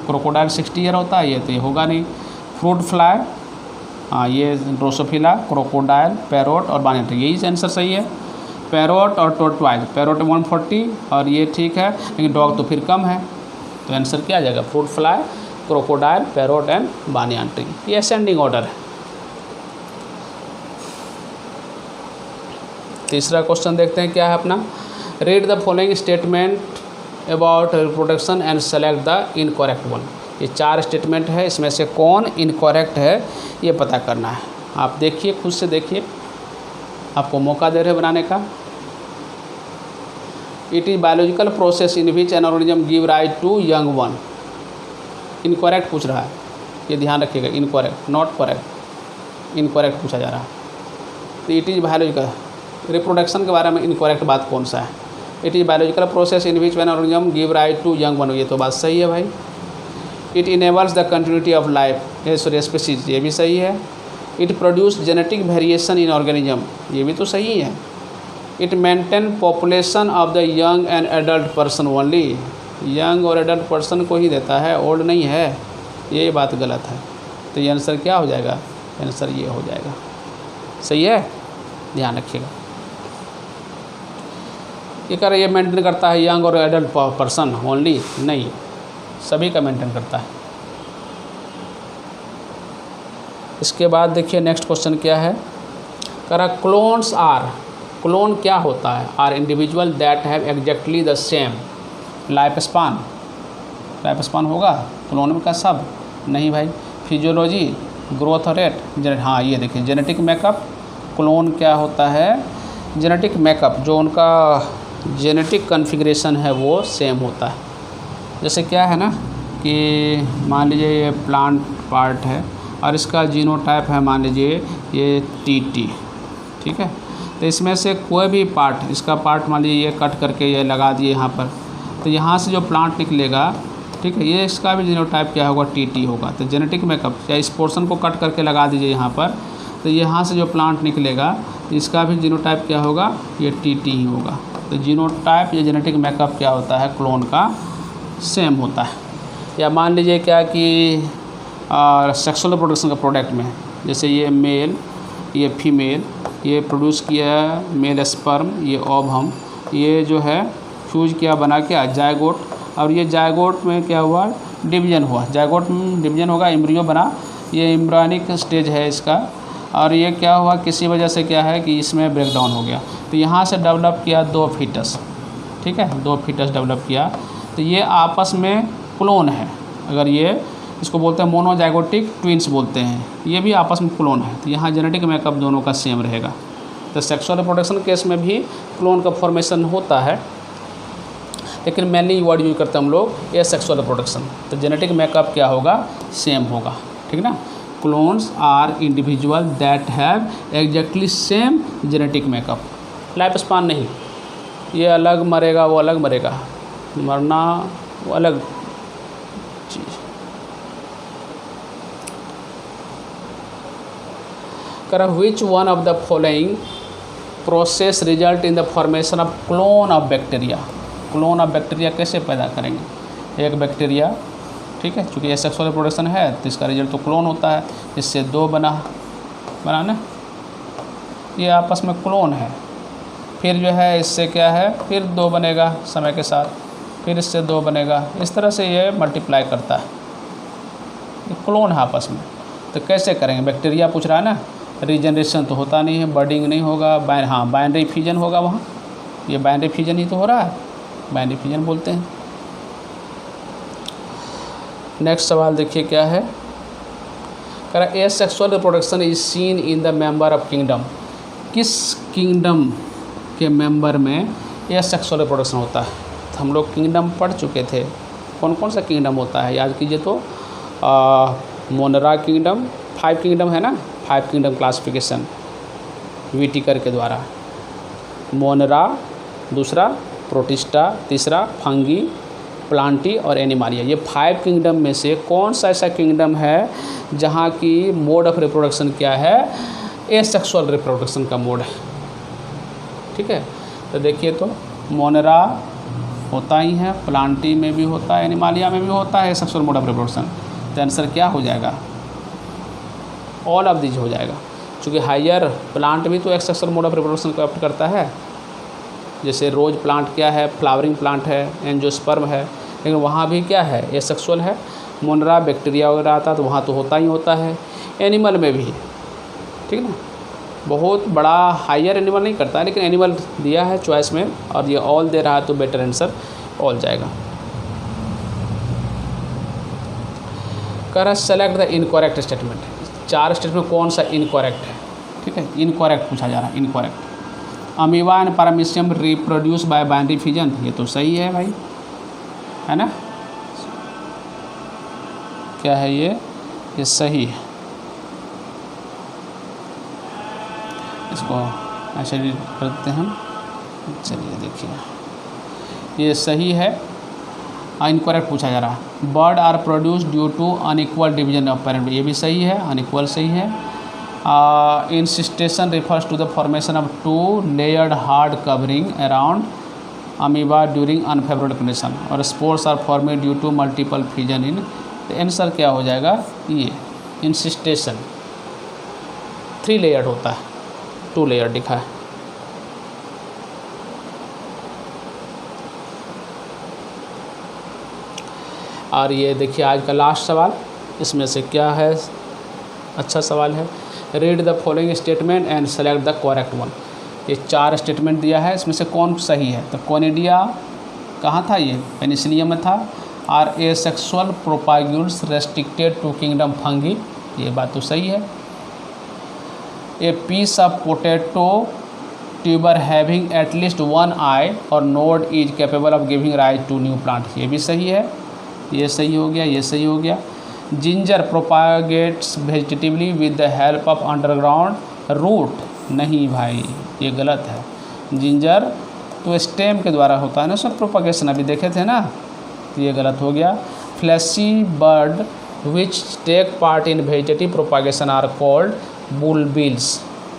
क्रोकोडाइल 60 ईयर होता है, ये तो ये होगा नहीं। फ्रूट फ्लाई, हाँ ये ड्रोसोफिला, क्रोकोडाइल, पैरोट और बानियान ट्री, यही आंसर सही है। पैरोट और टॉर्टवाइज, पैरोट 140 और ये ठीक है, लेकिन डॉग तो फिर कम है, तो आंसर क्या आ जाएगा? Fruit fly, crocodile, parrot and Baniyan tree. ये असेंडिंग ऑर्डर है। तीसरा क्वेश्चन देखते हैं क्या है अपना। Read the following statement about reproduction and select the incorrect one. ये 4 स्टेटमेंट है, इसमें से कौन इनकरेक्ट है ये पता करना है। आप देखिए, खुद से देखिए, आपको मौका दे रहे बनाने का। It is biological process in which an organism give rise to young one. Incorrect पूछ रहा है, ये ध्यान रखिएगा। इनकरेक्ट, नॉट करेक्ट, इनकरेक्ट पूछा जा रहा है। तो इट इज़ बायोलॉजिकल, रिप्रोडक्शन के बारे में इनकरेक्ट बात कौन सा है? It is biological process in which an organism give rise to young one, ये तो बात सही है भाई। It enables the continuity of life, sorry species, ये भी सही है। It produce genetic variation in organism, ये भी तो सही है। It maintain population of the young and adult person only, young और एडल्ट पर्सन को ही देता है, ओल्ड नहीं है, ये बात गलत है। तो ये आंसर क्या हो जाएगा? आंसर ये हो जाएगा। सही है, ध्यान रखिएगा। ये कह रहे ये मेंटेन करता है यंग और एडल्ट पर्सन ओनली, नहीं, सभी का मेंटेन करता है। इसके बाद देखिए नेक्स्ट क्वेश्चन क्या है। कह रहा क्लोन्स आर, क्लोन क्या होता है? Are individual that have exactly the same life span. Life span होगा क्लोन में का सब? नहीं भाई। फिजियोलॉजी, ग्रोथ रेट, हाँ ये देखिए जेनेटिक मेकअप। क्लोन क्या होता है? जेनेटिक मेकअप, जो उनका जेनेटिक कॉन्फ़िगरेशन है वो सेम होता है। जैसे क्या है ना कि मान लीजिए ये प्लांट पार्ट है और इसका जीनोटाइप है मान लीजिए ये TT, ठीक है। तो इसमें से कोई भी पार्ट, इसका पार्ट मान लीजिए ये कट करके ये लगा दिए यहाँ पर, तो यहाँ से जो प्लांट निकलेगा, ठीक है, ये इसका भी जीनोटाइप क्या होगा? TT होगा। तो जेनेटिक मेकअप, या इस पोर्शन को कट करके लगा दीजिए यहाँ पर, तो यहाँ से जो प्लांट निकलेगा इसका भी जीनोटाइप क्या होगा? ये TT ही होगा। तो जीनोटाइप या जेनेटिक मेकअप क्या होता है? क्लोन का सेम होता है। या मान लीजिए क्या कि सेक्सुअल रिप्रोडक्शन का प्रोडक्ट में, जैसे ये मेल, ये फीमेल, ये प्रोड्यूस किया मेल स्पर्म, ये ओवम, ये जो है फ्यूज किया बना के जायगोट, और ये जायगोट में क्या हुआ? डिवीजन हुआ। जायगोट में डिवीजन होगा, एम्ब्रियो बना, ये एम्ब्रियोनिक स्टेज है इसका, और ये क्या हुआ? किसी वजह से क्या है कि इसमें ब्रेकडाउन हो गया, तो यहाँ से डेवलप किया 2 फीटस, ठीक है, 2 फीटस डेवलप किया। तो ये आपस में क्लोन है। अगर ये इसको बोलते हैं मोनोजाइगोटिक ट्विंस बोलते हैं, ये भी आपस में क्लोन है। तो यहाँ जेनेटिक मेकअप दोनों का सेम रहेगा। तो सेक्सुअल रिप्रोडक्शन केस में भी क्लोन का फॉर्मेशन होता है, लेकिन मेनली वर्ड यूज करते हैं हम लोग ये सेक्सुअल रिप्रोडक्शन। तो जेनेटिक मेकअप क्या होगा? सेम होगा, ठीक ना। Clones are individual that have exactly same genetic makeup. Life span नहीं, ये अलग मरेगा, वो अलग मरेगा, मरना वो अलग चीज़। करा which one of the following process result in the formation of clone of bacteria. Clone of bacteria कैसे पैदा करेंगे? एक बैक्टीरिया, ठीक है, चूँकि ये सेक्सुअल रिप्रोडक्शन है तो इसका रिजल्ट तो क्लोन होता है। इससे 2 बना ना, ये आपस में क्लोन है। फिर जो है इससे क्या है? फिर 2 बनेगा समय के साथ, फिर इससे 2 बनेगा, इस तरह से ये मल्टीप्लाई करता है। ये क्लोन है आपस में। तो कैसे करेंगे? बैक्टीरिया पूछ रहा है ना, रीजनरेशन तो होता नहीं है, बर्डिंग नहीं होगा, हाँ बाइनरी फ्यूजन होगा वहाँ, ये बाइनरी फ्यूजन ही तो हो रहा है, बाइनरी फ्यूजन बोलते हैं। नेक्स्ट सवाल देखिए क्या है। कह रहा ए sexual reproduction is seen in the member of kingdom. किस किंगडम के मेंबर में ए सेक्सुअल रिप्रोडक्शन होता है? तो हम लोग किंगडम पढ़ चुके थे, कौन कौन सा किंगडम होता है याद कीजिए। तो मोनरा किंगडम, 5 किंगडम है ना, 5 किंगडम क्लासिफिकेशन विटिकर के द्वारा। मोनरा, दूसरा प्रोटिस्टा, तीसरा फंगी, प्लांटी और एनिमालिया। ये 5 किंगडम में से कौन सा ऐसा किंगडम है जहाँ की मोड ऑफ रिप्रोडक्शन क्या है? एसेक्सुअल रिप्रोडक्शन का मोड है, ठीक है। तो देखिए तो मोनरा होता ही है, प्लांटी में भी होता है, एनिमालिया में भी होता है एसेक्सुअल मोड ऑफ रिप्रोडक्शन। तो आंसर क्या हो जाएगा? ऑल ऑफ दीज हो जाएगा, क्योंकि हायर प्लांट भी तो एसेक्सुअल मोड ऑफ रिप्रोडक्शन को अडॉप्ट करता है। जैसे रोज प्लांट क्या है? फ्लावरिंग प्लांट है, एंजियोस्पर्म है, लेकिन वहाँ भी क्या है, एसेक्सुअल है। मुनरा बैक्टीरिया वगैरह आता है तो वहाँ तो होता ही होता है। एनिमल में भी, ठीक ना, बहुत बड़ा हायर एनिमल नहीं करता है, लेकिन एनिमल दिया है चॉइस में और ये ऑल दे रहा है तो बेटर आंसर ऑल जाएगा। कह रहा है select the incorrect statement, 4 statement कौन सा इनकरेक्ट है, ठीक है, इनकरेक्ट पूछा जा रहा है, incorrect. Amoeba and paramecium reproduce by binary fission, ये तो सही है भाई, है ना, क्या है ये सही है। इसको ऐसे करते हैं हम, चलिए देखिए ये सही है। इनकरेक्ट पूछा जा रहा है। Bud are produce due to unequal division of parent, ये भी सही है, अनइक्वल सही है। Encystation refers to the formation of 2 layered hard covering around amoeba during unfavourable condition, और spores are formed due to multiple fission in. तो answer क्या हो जाएगा, ये इंसिस्टेशन 3 लेयर्ड होता है, 2 लेयर लिखा है। और ये देखिए आज का लास्ट सवाल, इसमें से क्या है, अच्छा सवाल है। Read the following statement and select the correct one. ये 4 स्टेटमेंट दिया है, इसमें से कौन सही है। तो कोनिडिया कहाँ था, ये पेनिसिलियम में था। Are asexual propagules restricted to kingdom fungi, ये बात तो सही है। A piece of potato tuber having at least 1 eye और node is capable of giving rise to new plant, ये भी सही है, ये सही हो गया, ये सही हो गया। Ginger propagates vegetatively with the help of underground root, नहीं भाई ये गलत है। जिंजर तो स्टेम के द्वारा होता है ना सर प्रोपागेशन, अभी देखे थे ना, तो ये गलत हो गया। Fleshy bud which take part in vegetative propagation are called bulbils,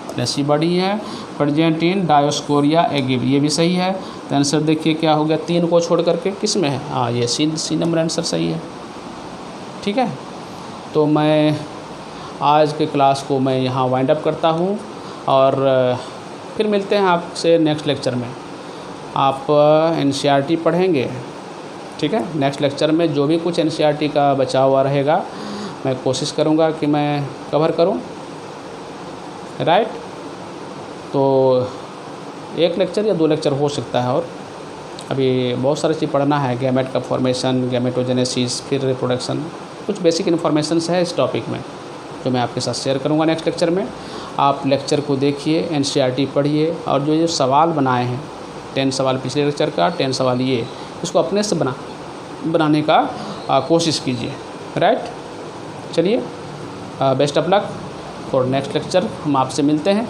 fleshy bud ही है। प्रेजेंट इन डायोस्कोरिया एगिव, ये भी सही है। तो आंसर देखिए क्या हो गया, 3 को छोड़ करके किस में है, हाँ ये सी नंबर आंसर सही है, ठीक है। तो मैं आज के क्लास को मैं यहाँ वाइंड अप करता हूँ और फिर मिलते हैं आपसे नेक्स्ट लेक्चर में। आप एनसीईआरटी पढ़ेंगे, ठीक है। नेक्स्ट लेक्चर में जो भी कुछ एनसीईआरटी का बचा हुआ रहेगा मैं कोशिश करूँगा कि मैं कवर करूँ, राइट। तो 1 लेक्चर या 2 लेक्चर हो सकता है, और अभी बहुत सारी चीज़ पढ़ना है, गैमेट का फॉर्मेशन, गैमेटोजेनेसिस, फिर रिप्रोडक्शन, कुछ बेसिक इन्फॉर्मेशंस है इस टॉपिक में जो मैं आपके साथ शेयर करूंगा नेक्स्ट लेक्चर में। आप लेक्चर को देखिए, एनसीईआरटी पढ़िए, और जो सवाल बनाए हैं 10 सवाल पिछले लेक्चर का, 10 सवाल ये, इसको अपने से बनाने का कोशिश कीजिए, राइट। चलिए, best of luck for next lecture, हम आपसे मिलते हैं।